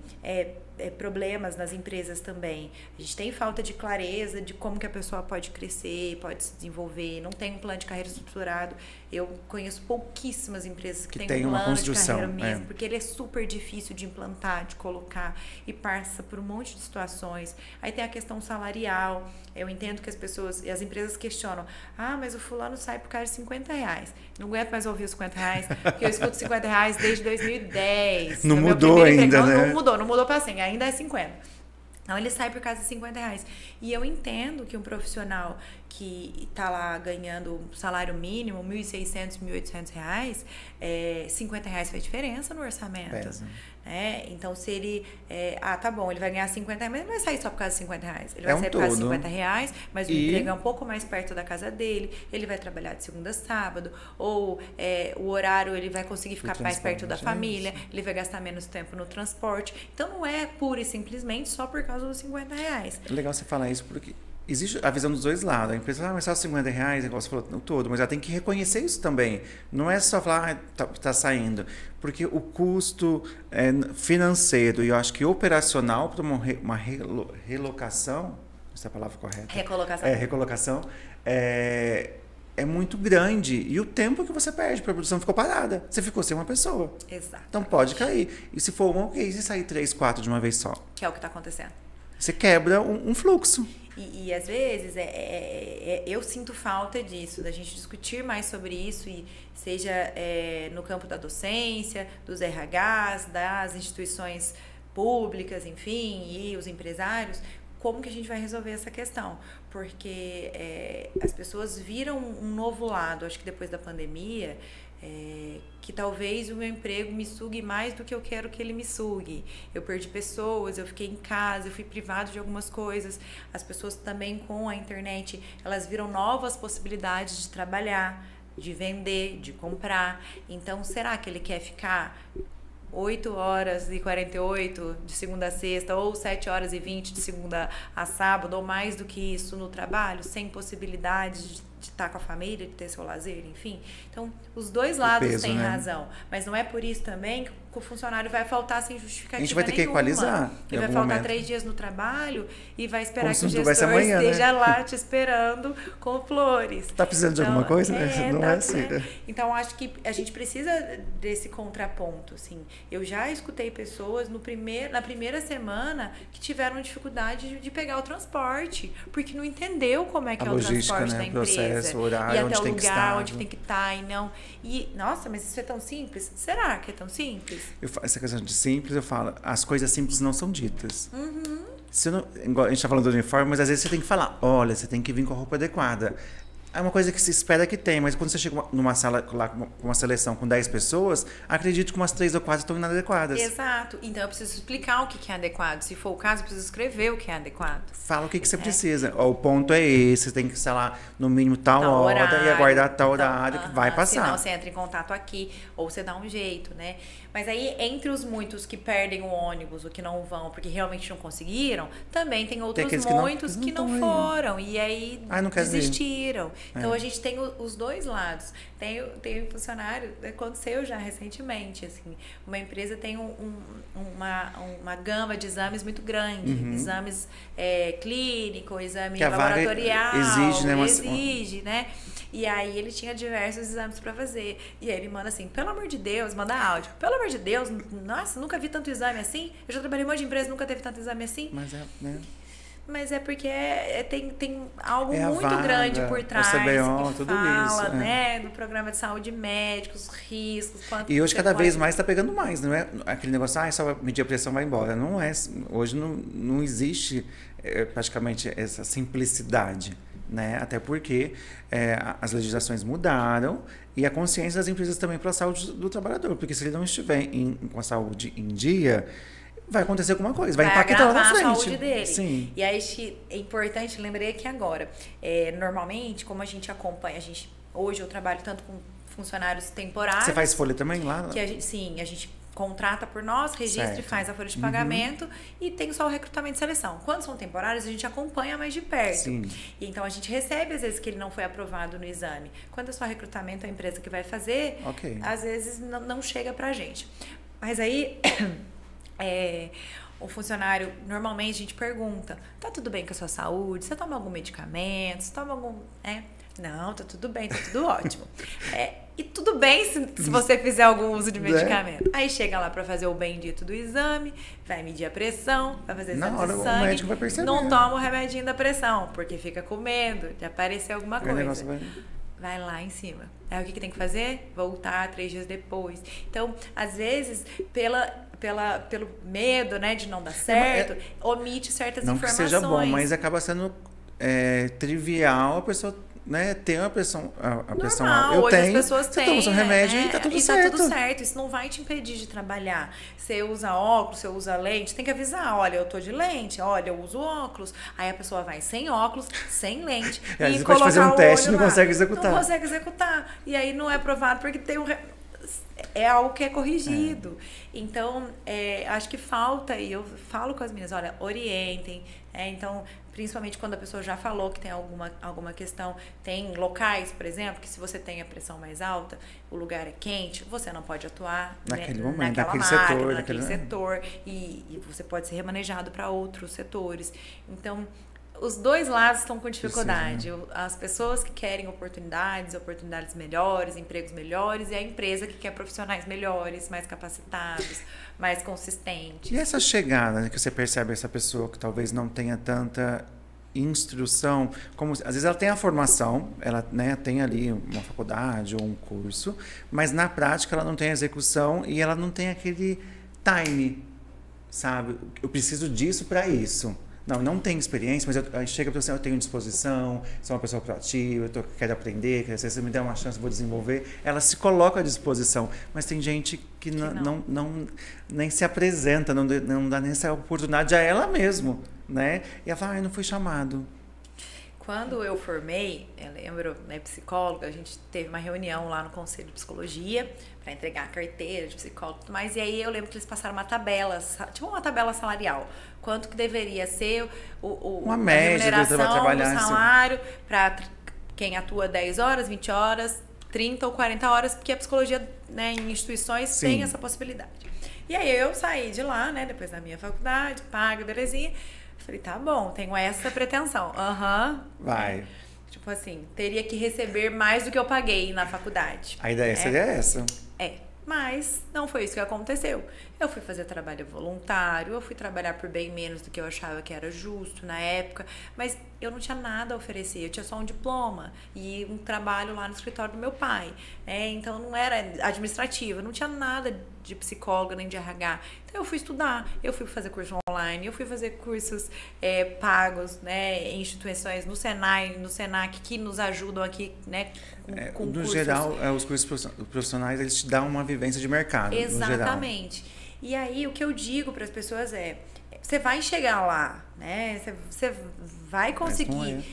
Speaker 2: problemas nas empresas também. A gente tem falta de clareza de como que a pessoa pode crescer, pode se desenvolver, não tem um plano de carreira estruturado. Eu conheço pouquíssimas empresas que têm um plano de carreira mesmo, porque ele é super difícil de implantar, de colocar, e passa por um monte de situações. Aí tem a questão salarial. Eu entendo que as pessoas e as empresas questionam, mas o fulano sai por causa de R$50. Não aguento mais ouvir os R$50, porque eu escuto R$50 desde 2010.
Speaker 1: Não mudou ainda, né?
Speaker 2: Não mudou para assim, ainda é 50. Então, ele sai por causa de R$50. E eu entendo que um profissional que está lá ganhando um salário mínimo, R$1.600, R$1.800, R$50 faz diferença no orçamento.
Speaker 1: Pesa.
Speaker 2: Então, se ele... tá bom, ele vai ganhar R$50, mas ele não vai sair só por causa de R$50. Ele vai sair por causa de R$50, mas o emprego é um pouco mais perto da casa dele, ele vai trabalhar de segunda a sábado, ou o horário ele vai conseguir ficar mais perto da família, ele vai gastar menos tempo no transporte. Então, não é pura e simplesmente só por causa dos R$50.
Speaker 1: É legal você falar isso, porque existe a visão dos dois lados. A empresa mas só R$50, igual você falou no todo, mas ela tem que reconhecer isso também. Não é só falar, tá saindo. Porque o custo financeiro e eu acho que operacional para uma relocação, essa é a palavra correta?
Speaker 2: Recolocação.
Speaker 1: Recolocação. É muito grande. E o tempo que você perde para a produção ficou parada. Você ficou sem uma pessoa.
Speaker 2: Exato.
Speaker 1: Então pode cair. E se for e se sair 3, 4 de uma vez só?
Speaker 2: Que é o que está acontecendo.
Speaker 1: Você quebra um fluxo.
Speaker 2: E às vezes eu sinto falta disso, da gente discutir mais sobre isso, e seja no campo da docência, dos RHs, das instituições públicas, enfim, e os empresários, como que a gente vai resolver essa questão. Porque as pessoas viram um novo lado, acho que depois da pandemia, que talvez o meu emprego me sugue mais do que eu quero que ele me sugue. Eu perdi pessoas, eu fiquei em casa, eu fui privado de algumas coisas. As pessoas também com a internet, elas viram novas possibilidades de trabalhar, de vender, de comprar. Então, será que ele quer ficar 8h48 de segunda a sexta, ou 7h20 de segunda a sábado, ou mais do que isso no trabalho, sem possibilidade de estar com a família, de ter seu lazer, enfim? Então, os dois lados têm razão, mas não é por isso também que o funcionário vai faltar sem justificativa nenhuma.
Speaker 1: A gente vai ter que equalizar.
Speaker 2: Ele vai faltar 3 dias no trabalho e vai esperar que o gestor
Speaker 1: amanhã,
Speaker 2: esteja lá te esperando com flores.
Speaker 1: Tá precisando de alguma coisa? Não é assim.
Speaker 2: Então, acho que a gente precisa desse contraponto, assim. Eu já escutei pessoas na primeira semana que tiveram dificuldade de pegar o transporte, porque não entendeu como é que é o transporte da empresa.
Speaker 1: O horário,
Speaker 2: e até
Speaker 1: onde
Speaker 2: o
Speaker 1: tem que
Speaker 2: lugar
Speaker 1: estar,
Speaker 2: onde tem que estar e não. E, nossa, mas isso é tão simples? Será que é tão simples?
Speaker 1: Essa questão de simples, eu falo, as coisas simples não são ditas.
Speaker 2: Uhum.
Speaker 1: A gente está falando do uniforme, mas às vezes você tem que falar, olha, você tem que vir com a roupa adequada. é uma coisa que se espera que tem, mas quando você chega numa sala lá com uma seleção com 10 pessoas, acredito que umas 3 ou 4 estão inadequadas.
Speaker 2: Exato. Então eu preciso explicar o que é adequado. Se for o caso, eu preciso escrever o que é adequado.
Speaker 1: Fala o que você precisa. Ó, o ponto é esse, você tem que instalar no mínimo tal hora
Speaker 2: horário,
Speaker 1: e aguardar tal horário que vai passar.
Speaker 2: Senão você entra em contato aqui, ou você dá um jeito, né? Mas aí, entre os muitos que perdem o ônibus, ou que não vão, porque realmente não conseguiram, também tem outros muitos que não foram. E aí desistiram. Então a gente tem os dois lados. Tem um funcionário, aconteceu já recentemente, assim, uma empresa tem uma gama de exames muito grande. Exames clínicos, exame
Speaker 1: que
Speaker 2: laboratorial.
Speaker 1: Exige,
Speaker 2: né? E aí ele tinha diversos exames pra fazer. E aí ele manda assim, pelo amor de Deus, manda áudio. Pelo amor de Deus, nossa, nunca vi tanto exame assim. Eu já trabalhei em um monte de empresa, nunca teve tanto exame assim. Mas é porque tem algo muito
Speaker 1: vaga,
Speaker 2: grande por trás.
Speaker 1: O CBO,
Speaker 2: que
Speaker 1: tudo
Speaker 2: fala,
Speaker 1: isso.
Speaker 2: né? No programa de saúde médica, os riscos.
Speaker 1: E hoje cada vez mais está pegando mais, não é aquele negócio, só medir a pressão vai embora. Não é. Hoje não existe praticamente essa simplicidade. Né? Até porque as legislações mudaram e a consciência das empresas também para a saúde do trabalhador. Porque se ele não estiver com a saúde em dia, vai acontecer alguma coisa, vai impactar lá na frente.
Speaker 2: A saúde dele.
Speaker 1: Sim.
Speaker 2: E aí é importante, lembrei aqui agora, normalmente, como a gente acompanha, hoje eu trabalho tanto com funcionários temporários.
Speaker 1: Você faz folha também lá?
Speaker 2: Que a gente contrata por nós, registra e faz a folha de pagamento e tem só o recrutamento e seleção. Quando são temporários, a gente acompanha mais de perto.
Speaker 1: Sim.
Speaker 2: E então a gente recebe, às vezes, que ele não foi aprovado no exame. Quando é só recrutamento, a empresa que vai fazer, às vezes não chega pra gente. Mas aí, o funcionário, normalmente a gente pergunta, tá tudo bem com a sua saúde? Você toma algum medicamento? Você toma algum... Não, tá tudo bem, tá tudo ótimo. E tudo bem se você fizer algum uso de medicamento. Aí chega lá pra fazer o bendito do exame, vai medir a pressão, vai fazer exame de sangue.
Speaker 1: O médico vai perceber.
Speaker 2: Não toma o remedinho da pressão, porque fica com medo de aparecer alguma coisa. Vai lá em cima. Aí o que tem que fazer? Voltar 3 dias depois. Então, às vezes, pelo medo, né, de não dar certo, omite certas informações.
Speaker 1: Não que seja bom, mas acaba sendo trivial a pessoa... Né, tem a pressão
Speaker 2: normal, hoje as pessoas têm,
Speaker 1: toma seu remédio e tá tudo certo.
Speaker 2: Tá tudo certo, isso não vai te impedir de trabalhar. Você usa óculos, você usa lente, tem que avisar, olha, eu tô de lente, olha, eu uso óculos. Aí a pessoa vai sem óculos, sem lente
Speaker 1: e você pode fazer um teste e não consegue executar.
Speaker 2: Não consegue executar. E aí não é aprovado porque tem é algo que é corrigido. Então, acho que falta, e eu falo com as meninas, olha, orientem. Então, principalmente quando a pessoa já falou que tem alguma questão, tem locais, por exemplo, que se você tem a pressão mais alta, o lugar é quente, você não pode atuar
Speaker 1: naquele momento,
Speaker 2: naquele setor, e você pode ser remanejado para outros setores. Então, os dois lados estão com dificuldade. As pessoas que querem oportunidades melhores, empregos melhores, e a empresa que quer profissionais melhores, mais capacitados, mais consistentes.
Speaker 1: E essa chegada, né, que você percebe essa pessoa que talvez não tenha tanta instrução, como às vezes ela tem a formação, ela, né, tem ali uma faculdade ou um curso, mas na prática ela não tem a execução e ela não tem aquele time, sabe? Eu preciso disso para isso. Não tenho experiência, mas a gente chega para você, eu tenho disposição, sou uma pessoa proativa, quero aprender, se você me der uma chance, eu vou desenvolver. Ela se coloca à disposição, mas tem gente que não nem se apresenta, não dá nem essa oportunidade a ela mesmo, né? E ela fala, não fui chamado.
Speaker 2: Quando eu formei, eu lembro, né, psicóloga, a gente teve uma reunião lá no Conselho de Psicologia para entregar a carteira de psicólogo e tudo mais, e aí eu lembro que eles passaram uma tabela, tipo uma tabela salarial, quanto que deveria ser
Speaker 1: uma média
Speaker 2: do salário para quem atua 10 horas, 20 horas, 30 ou 40 horas, porque a psicologia, né, em instituições tem essa possibilidade. E aí eu saí de lá, né, depois da minha faculdade, paga, belezinha. Falei, tá bom, tenho essa pretensão.
Speaker 1: Vai.
Speaker 2: Tipo assim, teria que receber mais do que eu paguei na faculdade.
Speaker 1: A ideia seria essa.
Speaker 2: Mas não foi isso que aconteceu. Eu fui fazer trabalho voluntário, eu fui trabalhar por bem menos do que eu achava que era justo na época, mas eu não tinha nada a oferecer, eu tinha só um diploma e um trabalho lá no escritório do meu pai, né? Então não era administrativa, não tinha nada de psicóloga nem de RH. Então eu fui estudar, eu fui fazer curso online, eu fui fazer cursos pagos, né, em instituições no Senai, no Senac, que nos ajudam aqui, né, com
Speaker 1: no
Speaker 2: cursos.
Speaker 1: geral, os cursos profissionais, eles te dão uma vivência de mercado.
Speaker 2: Exatamente. E aí o que eu digo para as pessoas você vai chegar lá, né? Você vai conseguir.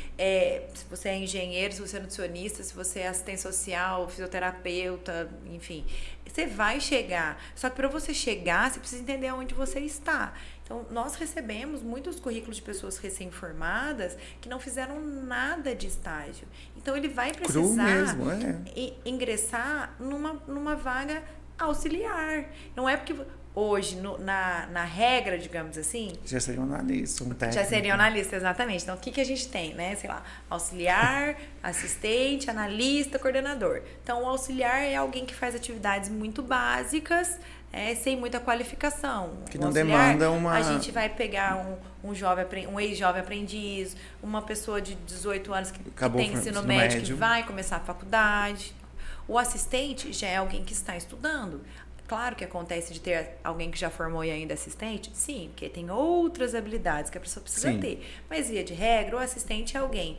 Speaker 2: Se você é engenheiro, se você é nutricionista, se você é assistente social, fisioterapeuta, enfim, você vai chegar. Só que para você chegar, você precisa entender onde você está. Então, nós recebemos muitos currículos de pessoas recém-formadas que não fizeram nada de estágio. Então, ele vai precisar ingressar numa vaga auxiliar. Não é porque hoje, na regra, digamos assim...
Speaker 1: Já seria um analista, um técnico.
Speaker 2: Já seria um analista, exatamente. Então, o que a gente tem, né? Sei lá, auxiliar, assistente, analista, coordenador. Então, o auxiliar é alguém que faz atividades muito básicas, sem muita qualificação.
Speaker 1: Que não demanda uma...
Speaker 2: A gente vai pegar um ex-jovem aprendiz, uma pessoa de 18 anos que tem ensino médio, que vai começar a faculdade. O assistente já é alguém que está estudando. Claro que acontece de ter alguém que já formou e ainda é assistente, sim, porque tem outras habilidades que a pessoa precisa ter. Mas, via de regra, o assistente é alguém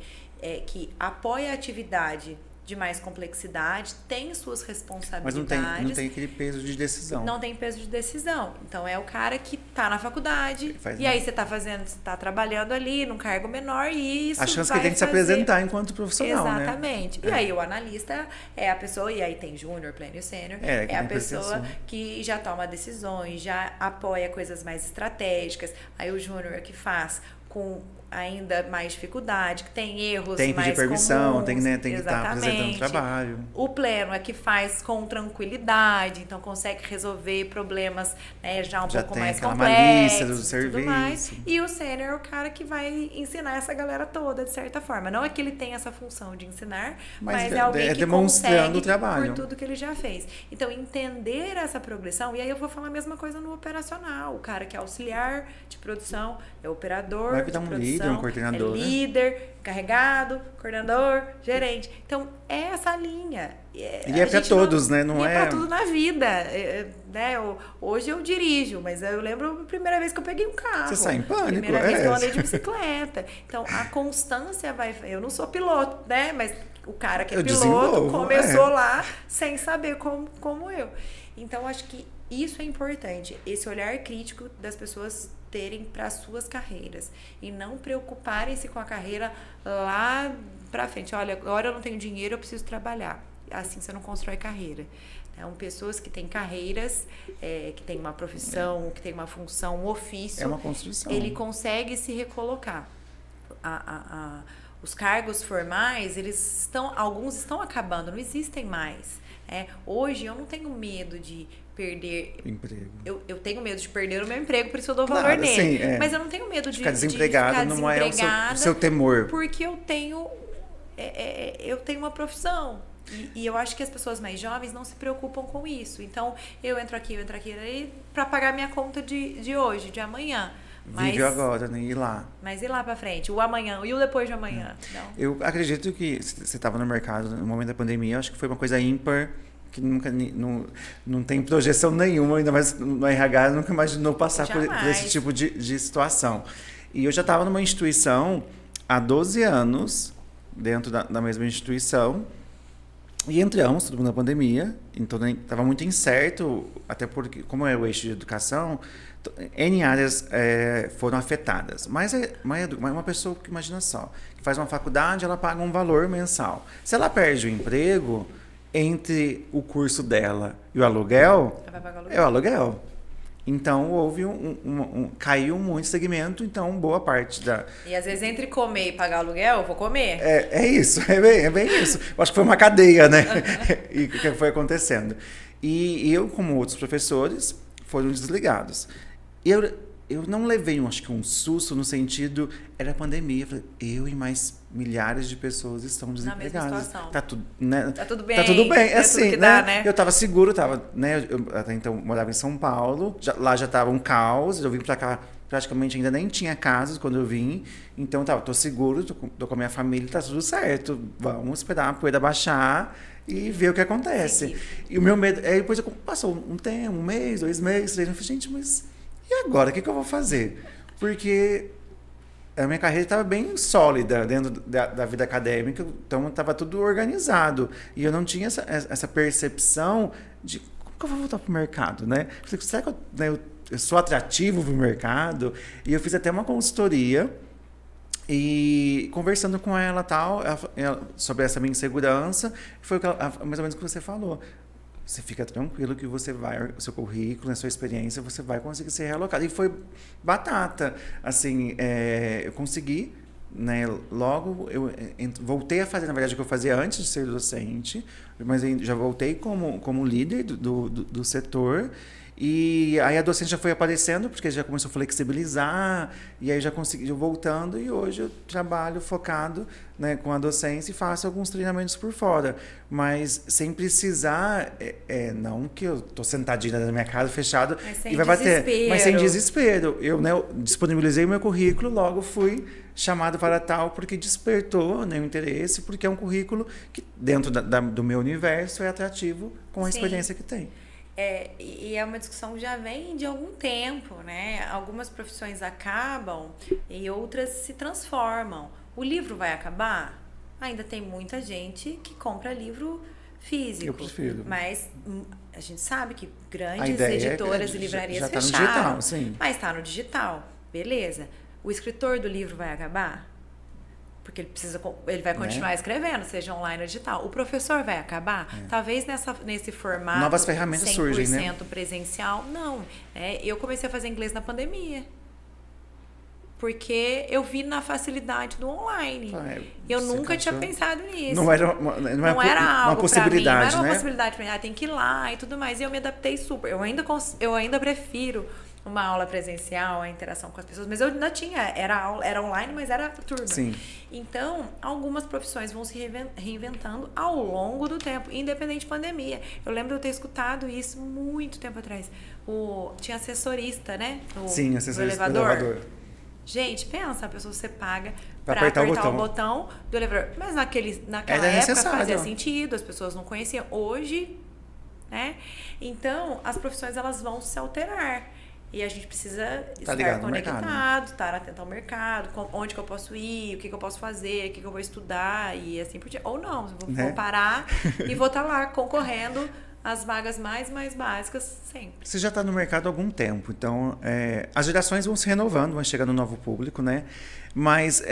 Speaker 2: que apoia a atividade de mais complexidade, tem suas responsabilidades.
Speaker 1: Mas não tem aquele peso de decisão.
Speaker 2: Não tem peso de decisão. Então, é o cara que está na faculdade, e aí você está trabalhando ali num cargo menor e isso
Speaker 1: a chance que tem de se apresentar enquanto profissional,
Speaker 2: exatamente. Né? E aí o analista é a pessoa, e aí tem júnior, pleno e sênior, é a pessoa que já toma decisões, já apoia coisas mais estratégicas. Aí o júnior é que faz com ainda mais dificuldade, que tem erros
Speaker 1: tem
Speaker 2: mais
Speaker 1: pedir permissão,
Speaker 2: comuns,
Speaker 1: tem que estar apresentando trabalho.
Speaker 2: O pleno é que faz com tranquilidade, então consegue resolver problemas, né, já pouco mais complexos
Speaker 1: do serviço.
Speaker 2: Tudo mais. E o sênior é o cara que vai ensinar essa galera toda, de certa forma. Não é que ele tem essa função de ensinar, mas é alguém que
Speaker 1: demonstrando o trabalho
Speaker 2: por tudo que ele já fez. Então, entender essa progressão, e aí eu vou falar a mesma coisa no operacional. O cara que é auxiliar de produção, é operador
Speaker 1: vai dar um líder, um coordenador,
Speaker 2: líder, encarregado, coordenador, gerente. Então, é essa linha.
Speaker 1: E é para todos, né? Não é
Speaker 2: para tudo na vida. Né? Hoje eu dirijo, mas eu lembro a primeira vez que eu peguei um carro.
Speaker 1: Você sai em pânico.
Speaker 2: Primeira vez que eu andei de bicicleta. Então, a constância vai... Eu não sou piloto, né? Mas o cara que é piloto começou lá sem saber como eu. Então, acho que isso é importante. Esse olhar crítico das pessoas terem para as suas carreiras e não preocuparem-se com a carreira lá para frente. Olha, agora eu não tenho dinheiro, eu preciso trabalhar. Assim você não constrói carreira. Então, pessoas que têm carreiras, que têm uma profissão, que têm uma função, um ofício,
Speaker 1: é uma construção.
Speaker 2: Ele consegue se recolocar. Os cargos formais, alguns estão acabando, não existem mais. Hoje eu não tenho medo de perder
Speaker 1: emprego.
Speaker 2: Eu tenho medo de perder o meu emprego, por isso eu dou valor nele.
Speaker 1: Sim,
Speaker 2: mas eu não tenho medo de
Speaker 1: ficar desempregada, não é o seu temor.
Speaker 2: Porque eu tenho uma profissão. E eu acho que as pessoas mais jovens não se preocupam com isso. Então, eu entro aqui para pagar minha conta de hoje, de amanhã.
Speaker 1: Vive agora, né? Ir lá.
Speaker 2: Mas ir lá para frente, o amanhã e o depois de amanhã. Não.
Speaker 1: Eu acredito que você estava no mercado no momento da pandemia, acho que foi uma coisa ímpar, que nunca não tem projeção nenhuma, ainda mais no RH, nunca imaginou passar por esse tipo de situação. E eu já estava numa instituição há 12 anos, dentro da mesma instituição, e entramos todo mundo na pandemia, então estava muito incerto, até porque, como é o eixo de educação, N áreas foram afetadas. Mas uma pessoa que, imagina só, que faz uma faculdade, ela paga um valor mensal. Se ela perde o emprego, entre o curso dela e o aluguel, é o aluguel. Então, houve caiu muito segmento, então boa parte da...
Speaker 2: E às vezes entre comer e pagar aluguel, eu vou comer.
Speaker 1: É isso, é bem isso. Eu acho que foi uma cadeia, né? E o que foi acontecendo. E eu, como outros professores, foram desligados. eu não levei, acho que um susto no sentido, era a pandemia. Eu e mais milhares de pessoas estão desempregadas.
Speaker 2: Na mesma situação.
Speaker 1: Tá tudo, né?
Speaker 2: Tá tudo bem.
Speaker 1: Tá tudo bem,
Speaker 2: é
Speaker 1: assim,
Speaker 2: tudo que
Speaker 1: né?
Speaker 2: dá, né?
Speaker 1: Eu tava seguro, né? Eu até então morava em São Paulo, lá já tava um caos, eu vim pra cá, praticamente ainda nem tinha casas quando eu vim, então tô seguro, tô com a minha família, tá tudo certo, vamos esperar a poeira baixar e ver o que acontece.
Speaker 2: Sim.
Speaker 1: E o meu medo, aí depois passou um tempo, um mês, 2 meses, 3 meses, eu falei, gente, mas e agora, o que eu vou fazer? Porque a minha carreira estava bem sólida dentro da vida acadêmica, então estava tudo organizado. E eu não tinha essa percepção de como que eu vou voltar para o mercado, né? Falei, será que eu sou atrativo para o mercado? E eu fiz até uma consultoria e conversando com ela tal, sobre essa minha insegurança, foi mais ou menos o que você falou. Você fica tranquilo que você vai, o seu currículo, a sua experiência, você vai conseguir ser realocado. E foi batata. Assim, eu consegui, né? Logo, eu voltei a fazer, na verdade, o que eu fazia antes de ser docente, mas já voltei como líder do setor. E aí a docência já foi aparecendo, porque já começou a flexibilizar, e aí já consegui voltando, e hoje eu trabalho focado, né, com a docência e faço alguns treinamentos por fora. Mas sem precisar, não que eu tô sentadinha na minha casa, fechado, e vai bater. Mas sem desespero. Eu, né, disponibilizei o meu currículo, logo fui chamado para tal, porque despertou, né, o interesse, porque é um currículo que dentro do meu universo é atrativo com a experiência que tem.
Speaker 2: E é uma discussão que já vem de algum tempo, né? Algumas profissões acabam e outras se transformam. O livro vai acabar? Ainda tem muita gente que compra livro físico.
Speaker 1: Eu prefiro.
Speaker 2: Mas a gente sabe que grandes editoras e livrarias fecharam. Já
Speaker 1: está no digital, sim.
Speaker 2: Mas está no digital, beleza. O escritor do livro vai acabar? Porque ele vai continuar escrevendo, seja online ou digital. O professor vai acabar? Talvez nesse formato
Speaker 1: novas ferramentas 100% surgem, né?
Speaker 2: presencial. Não. Eu comecei a fazer inglês na pandemia. Porque eu vi na facilidade do online. Eu nunca tinha pensado nisso.
Speaker 1: Não era
Speaker 2: algo
Speaker 1: uma possibilidade,
Speaker 2: pra mim. Não era uma
Speaker 1: né?
Speaker 2: possibilidade pra mim. Tem que ir lá e tudo mais. E eu me adaptei super. Eu ainda prefiro uma aula presencial, a interação com as pessoas, mas eu ainda tinha, era online, mas era turma.
Speaker 1: Sim.
Speaker 2: Então, algumas profissões vão se reinventando ao longo do tempo, independente de pandemia. Eu lembro de eu ter escutado isso muito tempo atrás. Tinha assessorista, né?
Speaker 1: Sim, assessorista do elevador.
Speaker 2: Gente, pensa, a pessoa você paga para apertar o botão do elevador. Mas naquela época fazia sentido, as pessoas não conheciam. Hoje, né? Então, as profissões elas vão se alterar. E a gente precisa estar conectado, estar atento ao mercado, onde que eu posso ir, o que eu posso fazer, o que eu vou estudar e assim por diante. Ou não, vou parar e vou estar lá concorrendo às vagas mais básicas sempre.
Speaker 1: Você já está no mercado há algum tempo, então as gerações vão se renovando, vão chegando um novo público, né? Mas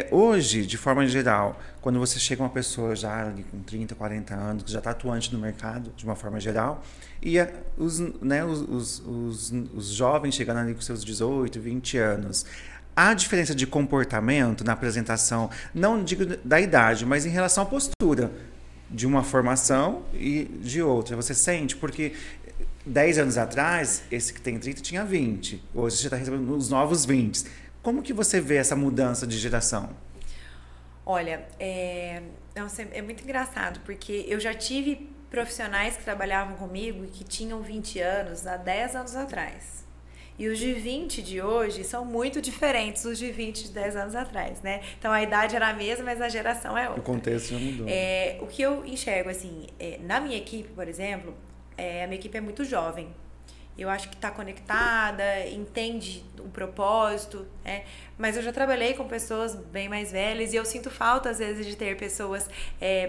Speaker 1: hoje, de forma geral, quando você chega uma pessoa já ali com 30, 40 anos, que já está atuante no mercado, de uma forma geral, e os jovens chegando ali com seus 18, 20 anos, há diferença de comportamento na apresentação, não digo da idade, mas em relação à postura de uma formação e de outra. Você sente? Porque 10 anos atrás, esse que tem 30 tinha 20. Hoje você está recebendo os novos 20. Como que você vê essa mudança de geração?
Speaker 2: Olha, é muito engraçado, porque eu já tive profissionais que trabalhavam comigo e que tinham 20 anos há 10 anos atrás. E os de 20 de hoje são muito diferentes dos de 20 de 10 anos atrás, né? Então a idade era a mesma, mas a geração é outra.
Speaker 1: O contexto já mudou.
Speaker 2: O que eu enxergo, assim, na minha equipe, por exemplo, a minha equipe é muito jovem. Eu acho que está conectada, entende o propósito, né? Mas eu já trabalhei com pessoas bem mais velhas e eu sinto falta, às vezes, de ter pessoas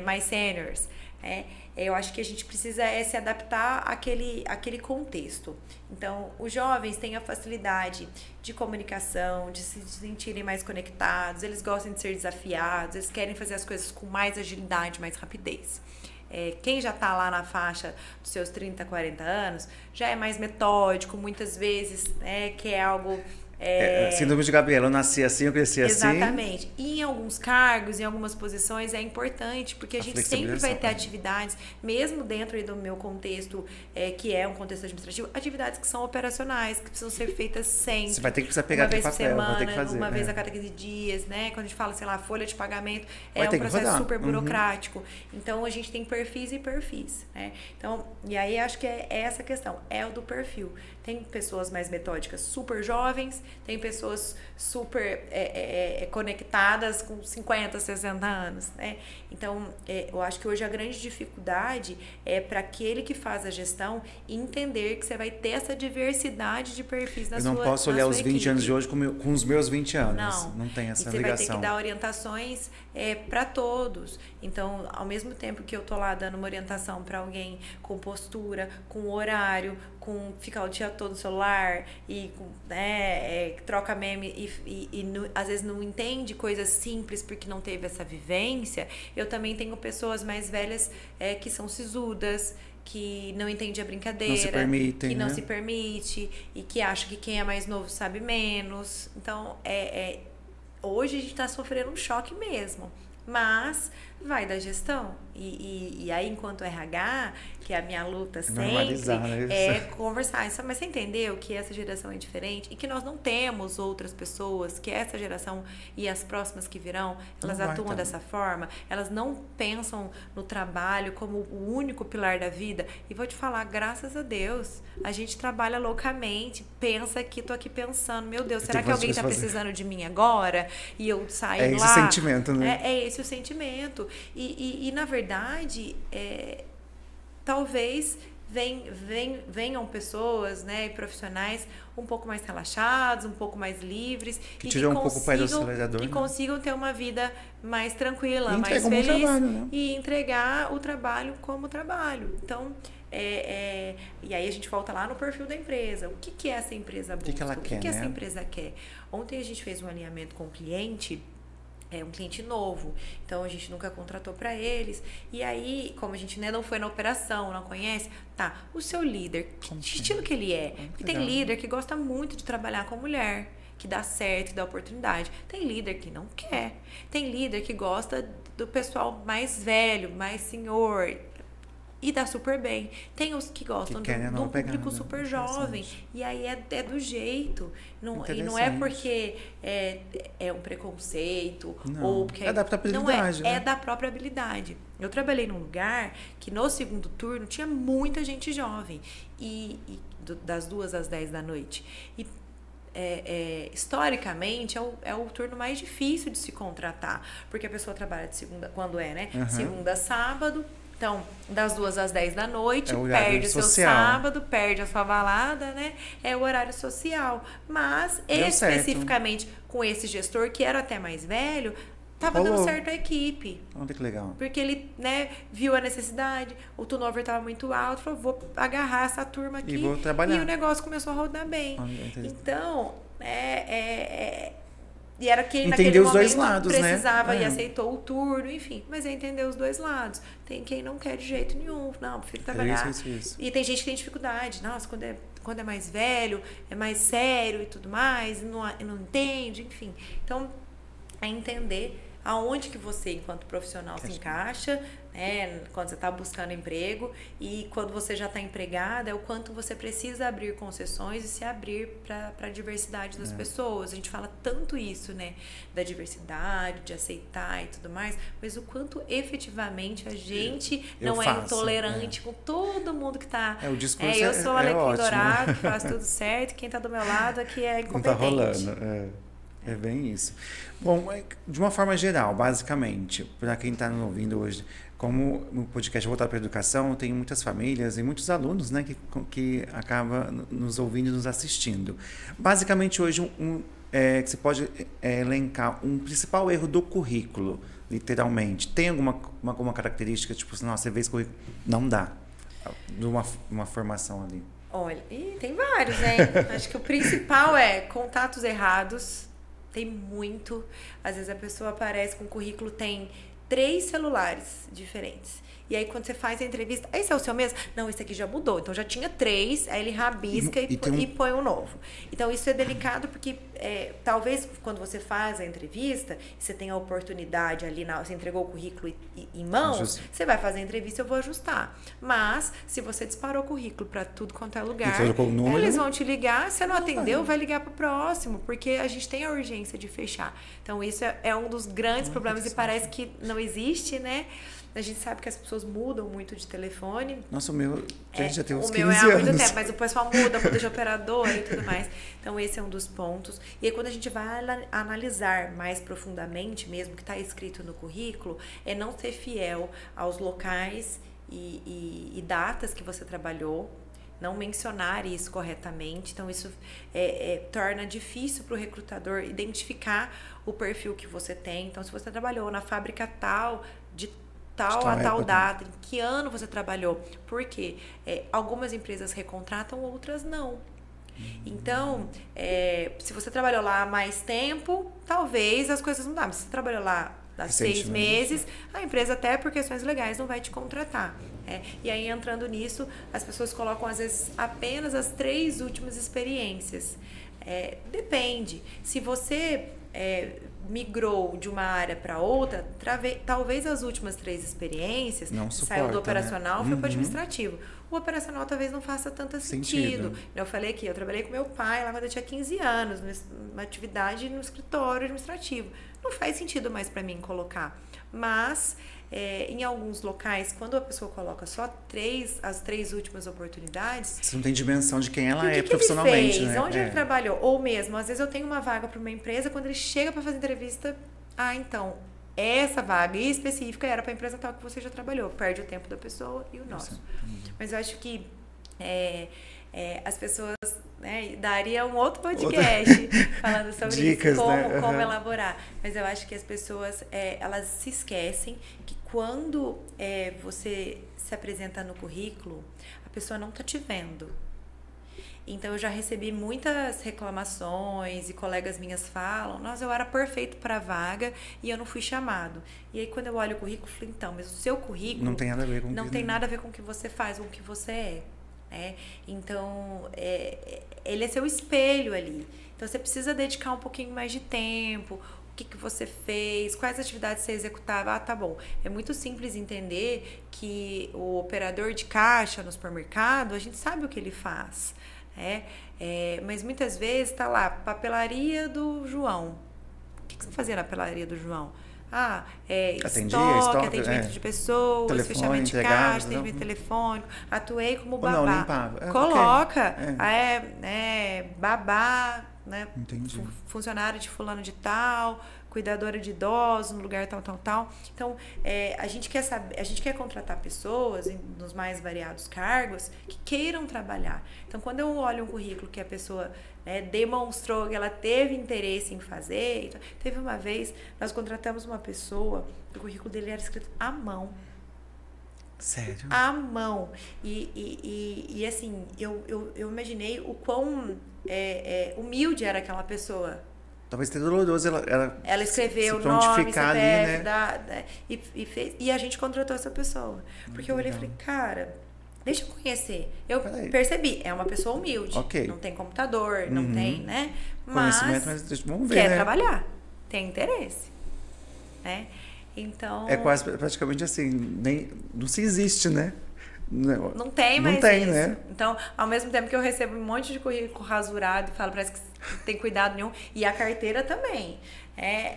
Speaker 2: mais seniors, né? Eu acho que a gente precisa se adaptar àquele contexto. Então, os jovens têm a facilidade de comunicação, de se sentirem mais conectados, eles gostam de ser desafiados, eles querem fazer as coisas com mais agilidade, mais rapidez. Quem já está lá na faixa dos seus 30, 40 anos, já é mais metódico, muitas vezes, quer algo
Speaker 1: Síndrome de Gabriela, eu nasci assim, eu cresci assim.
Speaker 2: Exatamente. E em alguns cargos, em algumas posições, é importante, porque a gente sempre vai ter atividades, mesmo dentro do meu contexto, que é um contexto administrativo, atividades que são operacionais, que precisam ser feitas sempre.
Speaker 1: Você vai ter que precisar pegar aquele papel, vai ter que fazer.
Speaker 2: Uma vez a cada 15 dias, né? Quando a gente fala, sei lá, folha de pagamento,
Speaker 1: vai
Speaker 2: é um processo
Speaker 1: rodar.
Speaker 2: super burocrático. Então, a gente tem perfis e perfis, né? Então, e aí acho que é essa a questão, é o do perfil. Tem pessoas mais metódicas super jovens, tem pessoas super conectadas com 50, 60 anos, né? Então, eu acho que hoje a grande dificuldade é para aquele que faz a gestão entender que você vai ter essa diversidade de perfis na sua equipe.
Speaker 1: Eu não posso olhar os 20 anos de hoje com os meus 20 anos. Não tem essa ligação.
Speaker 2: Você vai ter que dar orientações para todos. Então, ao mesmo tempo que eu tô lá dando uma orientação para alguém com postura, com horário, com ficar o dia todo no celular e troca meme e às vezes não entende coisas simples porque não teve essa vivência, eu também tenho pessoas mais velhas que são sisudas, que não entende a brincadeira, que não se permite e que acha que quem é mais novo sabe menos. Então, hoje a gente está sofrendo um choque mesmo, mas vai da gestão. E aí, enquanto RH, que é a minha luta sempre, é conversar. Mas você entendeu que essa geração é diferente e que nós não temos outras pessoas, que essa geração e as próximas que virão, elas atuam dessa forma, elas não pensam no trabalho como o único pilar da vida. E vou te falar, graças a Deus, a gente trabalha loucamente, pensa aqui, tô aqui pensando, meu Deus, será que alguém tá precisando de mim agora? E eu saio lá.
Speaker 1: É esse o sentimento, né?
Speaker 2: É esse o sentimento. E na verdade, talvez venham pessoas, né, e profissionais um pouco mais relaxados, um pouco mais livres
Speaker 1: que tiram um pouco o pé do acelerador,
Speaker 2: que consigam ter uma vida mais tranquila,
Speaker 1: e
Speaker 2: mais feliz
Speaker 1: trabalho, né?
Speaker 2: E entregar o trabalho como trabalho. Então, e aí a gente volta lá no perfil da empresa. O que é essa empresa busca?
Speaker 1: O que ela quer,
Speaker 2: que essa empresa quer? Ontem a gente fez um alinhamento com o cliente. Um cliente novo, então a gente nunca contratou para eles. E aí, como a gente ainda não foi na operação, não conhece, o seu líder, que estilo que ele é? Porque tem líder que gosta muito de trabalhar com mulher, que dá certo, que dá oportunidade. Tem líder que não quer. Tem líder que gosta do pessoal mais velho, mais senhor, e dá super bem. Tem os que gostam de um público super jovem. E aí é do jeito. E não é porque é um preconceito. Ou porque
Speaker 1: é da própria habilidade.
Speaker 2: É da própria habilidade. Eu trabalhei num lugar que no segundo turno tinha muita gente jovem. E das 2 às 10 da noite. E historicamente é o turno mais difícil de se contratar. Porque a pessoa trabalha de segunda, quando né? Segunda a sábado. Então, das 2 às 10 da noite, perde o seu sábado, perde a sua balada, né? É o horário social. Mas, especificamente com esse gestor, que era até mais velho, estava dando certo a equipe.
Speaker 1: Olha que legal.
Speaker 2: Porque ele, viu a necessidade, o turnover estava muito alto, falou, vou agarrar essa turma aqui.
Speaker 1: E vou trabalhar.
Speaker 2: E o negócio começou a rodar bem. Então, e era quem naquele momento
Speaker 1: dois lados,
Speaker 2: precisava e aceitou o turno, enfim. Mas é entender os dois lados. Tem quem não quer de jeito nenhum. Não, prefiro trabalhar.
Speaker 1: Isso.
Speaker 2: E tem gente que tem dificuldade. Nossa, quando é mais velho, é mais sério e tudo mais, não entende, enfim. Então, é entender aonde que você, enquanto profissional, se encaixa, né, quando você está buscando emprego, e quando você já está empregada, é o quanto você precisa abrir concessões e se abrir para a diversidade das pessoas. A gente fala tanto isso, né, da diversidade, de aceitar e tudo mais, mas o quanto efetivamente a gente não é intolerante com todo mundo que está...
Speaker 1: O discurso
Speaker 2: eu sou a Alecrim Dourado, que faz
Speaker 1: tudo
Speaker 2: tudo certo, quem está do meu lado aqui é incompetente.
Speaker 1: Não está rolando, É bem isso. Bom, de uma forma geral, basicamente, para quem está nos ouvindo hoje, como o podcast é voltado para a educação, tem muitas famílias e muitos alunos, né, que acabam nos ouvindo e nos assistindo. Basicamente, hoje, que você pode elencar um principal erro do currículo, literalmente. Tem alguma característica, tipo, nossa, você vê esse currículo, não dá, de uma formação ali?
Speaker 2: Olha, tem vários, né? Acho que o principal é contatos errados. Tem muito. Às vezes a pessoa aparece com o currículo, tem 3 celulares diferentes. E aí, quando você faz a entrevista, esse é o seu mesmo? Não, esse aqui já mudou. Então, já tinha 3, aí ele rabisca e põe um novo. Então, isso é delicado porque talvez quando você faz a entrevista, você tem a oportunidade ali, você entregou o currículo em mãos, você vai fazer a entrevista, eu vou ajustar. Mas, se você disparou o currículo para tudo quanto é lugar, eles vão te ligar, se não atendeu, vai ligar para o próximo, porque a gente tem a urgência de fechar. Então, isso é um dos grandes problemas e parece que não existe, né? A gente sabe que as pessoas mudam muito de telefone.
Speaker 1: Nossa, o meu já tem uns 15 anos.
Speaker 2: O meu é há muito tempo, mas o pessoal muda de operador e tudo mais. Então, esse é um dos pontos. E aí, quando a gente vai analisar mais profundamente, mesmo que está escrito no currículo, é não ser fiel aos locais e datas que você trabalhou, não mencionar isso corretamente. Então, isso torna difícil para o recrutador identificar o perfil que você tem. Então, se você trabalhou na fábrica tal, de tal a tal data, em que ano você trabalhou. Porque algumas empresas recontratam, outras não. Então, se você trabalhou lá há mais tempo, talvez as coisas não dão. Mas se você trabalhou lá há 6 meses, a empresa até por questões legais não vai te contratar. E aí, entrando nisso, as pessoas colocam, às vezes, apenas as 3 últimas experiências. Depende. Se você migrou de uma área para outra, talvez as últimas 3 experiência saiu do operacional, foi para o administrativo. O operacional talvez não faça tanto sentido. Eu falei aqui, eu trabalhei com meu pai lá quando eu tinha 15 anos, numa atividade no escritório administrativo. Não faz sentido mais para mim colocar. Mas, em alguns locais, quando a pessoa coloca só as 3 últimas oportunidades...
Speaker 1: Você não tem dimensão de quem ela profissionalmente,
Speaker 2: ele fez?
Speaker 1: né?
Speaker 2: Onde ele trabalhou? Ou mesmo, às vezes eu tenho uma vaga para uma empresa, quando ele chega para fazer entrevista, então, essa vaga específica era para a empresa tal que você já trabalhou. Perde o tempo da pessoa e o nosso. Mas eu acho que as pessoas... daria um outro podcast falando sobre
Speaker 1: dicas,
Speaker 2: isso, como elaborar. Mas eu acho que as pessoas, elas se esquecem que quando você se apresenta no currículo, a pessoa não está te vendo. Então, eu já recebi muitas reclamações e colegas minhas falam, nossa, eu era perfeito para a vaga e eu não fui chamado. E aí, quando eu olho o currículo, eu falo, então, mas o seu currículo
Speaker 1: não tem nada a ver com
Speaker 2: nada a ver com o que você faz, com o que você é. Então, ele é seu espelho ali. Então, você precisa dedicar um pouquinho mais de tempo. O que você fez? Quais atividades você executava? Tá bom. É muito simples entender que o operador de caixa no supermercado, a gente sabe o que ele faz. Mas muitas vezes está lá, papelaria do João. O que você fazia na papelaria do João? Estoque, atendimento de pessoas, telefone, fechamento de caixa, atendimento telefônico. Atuei como babá.
Speaker 1: Não, limpava.
Speaker 2: Coloca. Babá, né?
Speaker 1: Entendi.
Speaker 2: Funcionário de fulano de tal, cuidadora de idosos, no lugar tal. Então, a gente quer contratar pessoas nos mais variados cargos que queiram trabalhar. Então, quando eu olho um currículo que a pessoa demonstrou que ela teve interesse em fazer, então, teve uma vez, nós contratamos uma pessoa, o currículo dele era escrito à mão.
Speaker 1: Sério?
Speaker 2: À mão. E assim, eu imaginei o quão humilde era aquela pessoa.
Speaker 1: Talvez tenha doloroso
Speaker 2: ela escreveu o nome, CPF, e a gente contratou essa pessoa. Porque eu olhei e falei, cara, deixa eu conhecer. Eu percebi, é uma pessoa humilde. Não tem computador, não tem, né? Mas
Speaker 1: vamos ver,
Speaker 2: quer trabalhar, tem interesse. Né? Então...
Speaker 1: É quase praticamente assim, não se existe, né?
Speaker 2: Não tem mais
Speaker 1: isso.
Speaker 2: Né? Então, ao mesmo tempo que eu recebo um monte de currículo rasurado e falo, parece que não tem cuidado nenhum. E a carteira também.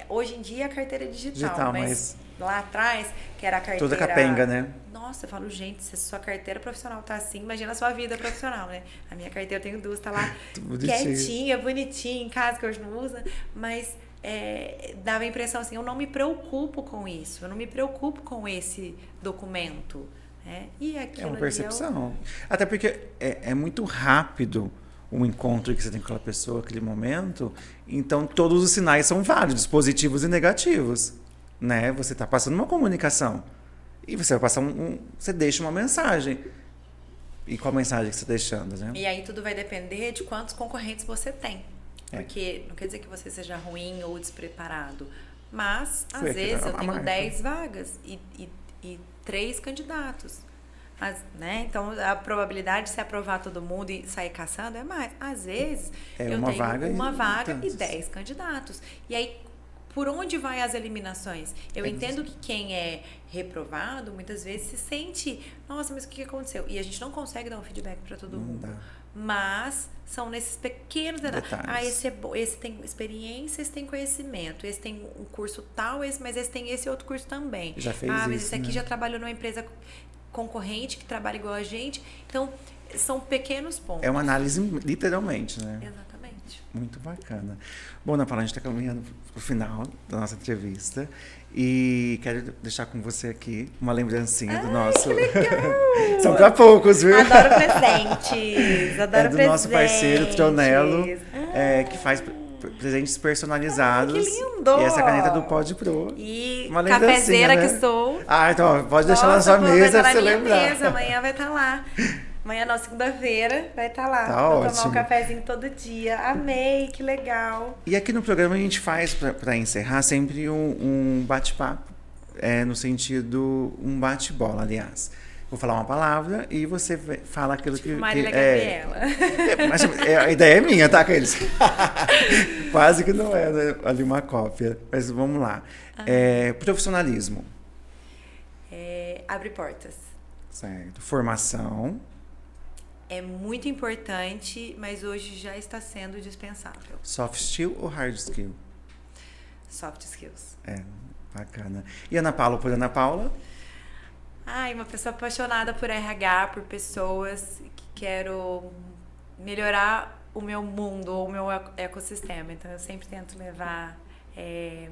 Speaker 2: Hoje em dia a carteira é digital, mas lá atrás, que era a carteira...
Speaker 1: Toda capenga, né?
Speaker 2: Nossa, eu falo, gente, se a sua carteira profissional tá assim, imagina a sua vida profissional, né? A minha carteira, eu tenho 2, tá lá quietinha, bonitinha, em casa, que hoje não usa, mas... dava a impressão assim, eu não me preocupo com isso, eu não me preocupo com esse documento. E aquilo
Speaker 1: é uma percepção. Até porque é muito rápido o encontro que você tem com aquela pessoa, aquele momento. Então, todos os sinais são válidos, positivos e negativos. Né? Você está passando uma comunicação. E você vai passar você deixa uma mensagem. E qual a mensagem que você está deixando? Né?
Speaker 2: E aí tudo vai depender de quantos concorrentes você tem. Porque não quer dizer que você seja ruim ou despreparado. Mas, às vezes, eu tenho 10 vagas e 3 candidatos. Né? Então, a probabilidade de se aprovar todo mundo e sair caçando é mais. Às vezes, eu tenho uma vaga e 10 candidatos. E aí, por onde vai as eliminações? Eu entendo que quem é reprovado, muitas vezes se sente, nossa, mas o que aconteceu? E a gente não consegue dar um feedback para todo mundo. Mas são nesses pequenos detalhes. Esse tem experiência, esse tem conhecimento, esse tem um curso tal, mas esse tem esse outro curso também.
Speaker 1: Já fez
Speaker 2: mas
Speaker 1: isso,
Speaker 2: esse aqui já trabalhou numa empresa concorrente que trabalha igual a gente. Então, são pequenos pontos.
Speaker 1: É uma análise, literalmente, né?
Speaker 2: Exatamente.
Speaker 1: Muito bacana. Bom, Ana Paula, a gente está caminhando para o final da nossa entrevista. E quero deixar com você aqui uma lembrancinha do nosso...
Speaker 2: Que legal!
Speaker 1: São para poucos, viu?
Speaker 2: Adoro presentes. Adoro
Speaker 1: do nosso parceiro, Tronello, que faz presentes personalizados.
Speaker 2: Que lindo!
Speaker 1: E essa caneta do Pod Pro.
Speaker 2: E
Speaker 1: uma
Speaker 2: cafezeira,
Speaker 1: né?
Speaker 2: que sou.
Speaker 1: Então pode deixar na sua mesa para você lembrar.
Speaker 2: Mesa. Amanhã vai estar lá. Amanhã não, segunda-feira, vai estar lá.
Speaker 1: Tá
Speaker 2: Vou
Speaker 1: ótimo.
Speaker 2: tomar um cafezinho todo dia. Amei, que legal.
Speaker 1: E aqui no programa a gente faz, para encerrar, sempre um bate-papo, no sentido, um bate-bola, aliás. Vou falar uma palavra e você fala aquilo que...
Speaker 2: Marília Gabriela.
Speaker 1: Mas a ideia é minha, tá, aqueles? Quase que não é, né? Ali uma cópia. Mas vamos lá. Profissionalismo.
Speaker 2: Abre portas.
Speaker 1: Certo. Formação.
Speaker 2: É muito importante, mas hoje já está sendo dispensável.
Speaker 1: Soft skill ou hard skill?
Speaker 2: Soft skills.
Speaker 1: Bacana. E Ana Paula, por Ana Paula?
Speaker 2: Uma pessoa apaixonada por RH, por pessoas, que quero melhorar o meu mundo, o meu ecossistema. Então, eu sempre tento levar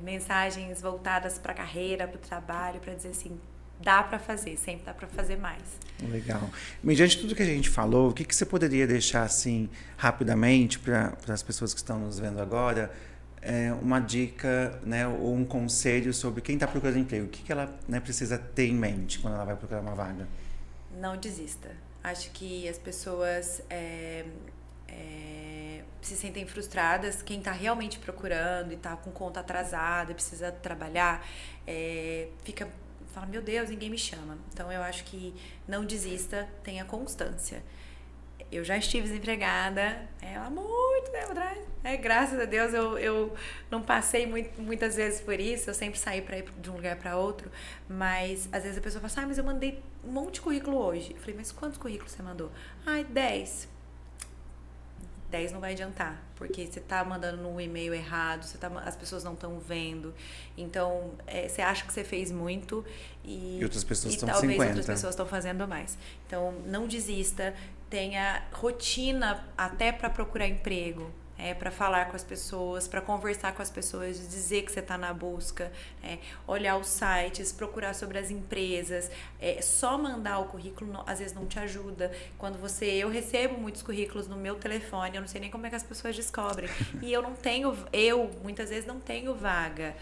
Speaker 2: mensagens voltadas para a carreira, para o trabalho, para dizer assim, dá para fazer, sempre dá para fazer mais. Legal.
Speaker 1: Mediante tudo que a gente falou, o que você poderia deixar, assim, rapidamente para as pessoas que estão nos vendo agora, uma dica, né, ou um conselho sobre quem está procurando emprego? O que ela, né, precisa ter em mente quando ela vai procurar uma vaga?
Speaker 2: Não desista. Acho que as pessoas se sentem frustradas. Quem está realmente procurando e está com conta atrasada e precisa trabalhar, fala, meu Deus, ninguém me chama. Então, eu acho que não desista, tenha constância. Eu já estive desempregada há muito tempo atrás. Graças a Deus eu não passei muitas vezes por isso. Eu sempre saí para ir de um lugar para outro. Mas às vezes a pessoa fala assim, mas eu mandei um monte de currículo hoje. Eu falei, mas quantos currículos você mandou? 10. 10 não vai adiantar, porque você está mandando no e-mail errado, as pessoas não estão vendo. Então, você acha que você fez muito e
Speaker 1: outras pessoas estão
Speaker 2: talvez
Speaker 1: 50.
Speaker 2: Outras pessoas estão fazendo mais. Então, não desista, tenha rotina até para procurar emprego. Para falar com as pessoas, para conversar com as pessoas, dizer que você está na busca, olhar os sites, procurar sobre as empresas. Só mandar o currículo às vezes não te ajuda. Quando eu recebo muitos currículos no meu telefone, eu não sei nem como é que as pessoas descobrem. E eu muitas vezes não tenho vaga.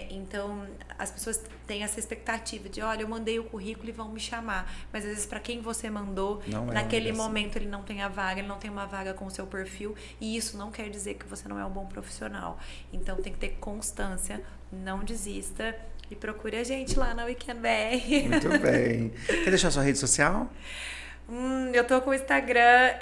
Speaker 2: Então, as pessoas têm essa expectativa de, olha, eu mandei o currículo e vão me chamar. Mas, às vezes, para quem você mandou, naquele momento ele não tem a vaga, ele não tem uma vaga com o seu perfil. E isso não quer dizer que você não é um bom profissional. Então, tem que ter constância, não desista e procure a gente lá na Weekend BR.
Speaker 1: Muito bem. Quer deixar sua rede social?
Speaker 2: Eu tô com o Instagram,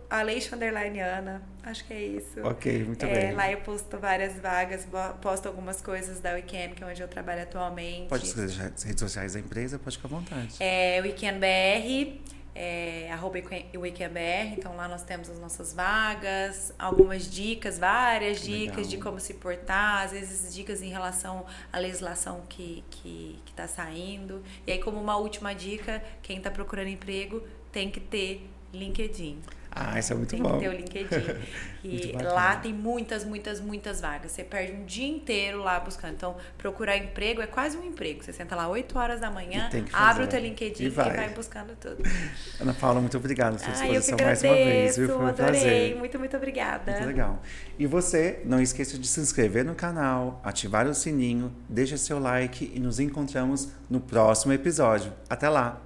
Speaker 2: Aleixo_Ana, acho que é isso.
Speaker 1: Ok, muito bem.
Speaker 2: Lá eu posto várias vagas, posto algumas coisas da Weekend, que é onde eu trabalho atualmente.
Speaker 1: Pode ser as redes sociais da empresa, pode ficar à vontade.
Speaker 2: WeekendBR, @WeekendBR, então lá nós temos as nossas vagas, algumas dicas, várias dicas de como se portar, às vezes dicas em relação à legislação que está saindo. E aí, como uma última dica, quem está procurando emprego tem que ter LinkedIn.
Speaker 1: Isso é muito
Speaker 2: bom. Tem que ter o LinkedIn. E lá tem muitas vagas. Você perde um dia inteiro lá buscando. Então, procurar emprego é quase um emprego. Você senta lá 8 horas da manhã, abre o teu LinkedIn e vai buscando tudo.
Speaker 1: Ana Paula, muito obrigada pela sua disposição
Speaker 2: eu
Speaker 1: mais uma vez. Viu? Foi um
Speaker 2: adorei.
Speaker 1: prazer.
Speaker 2: Muito obrigada.
Speaker 1: Muito legal. E você, não esqueça de se inscrever no canal, ativar o sininho, deixa seu like e nos encontramos no próximo episódio. Até lá!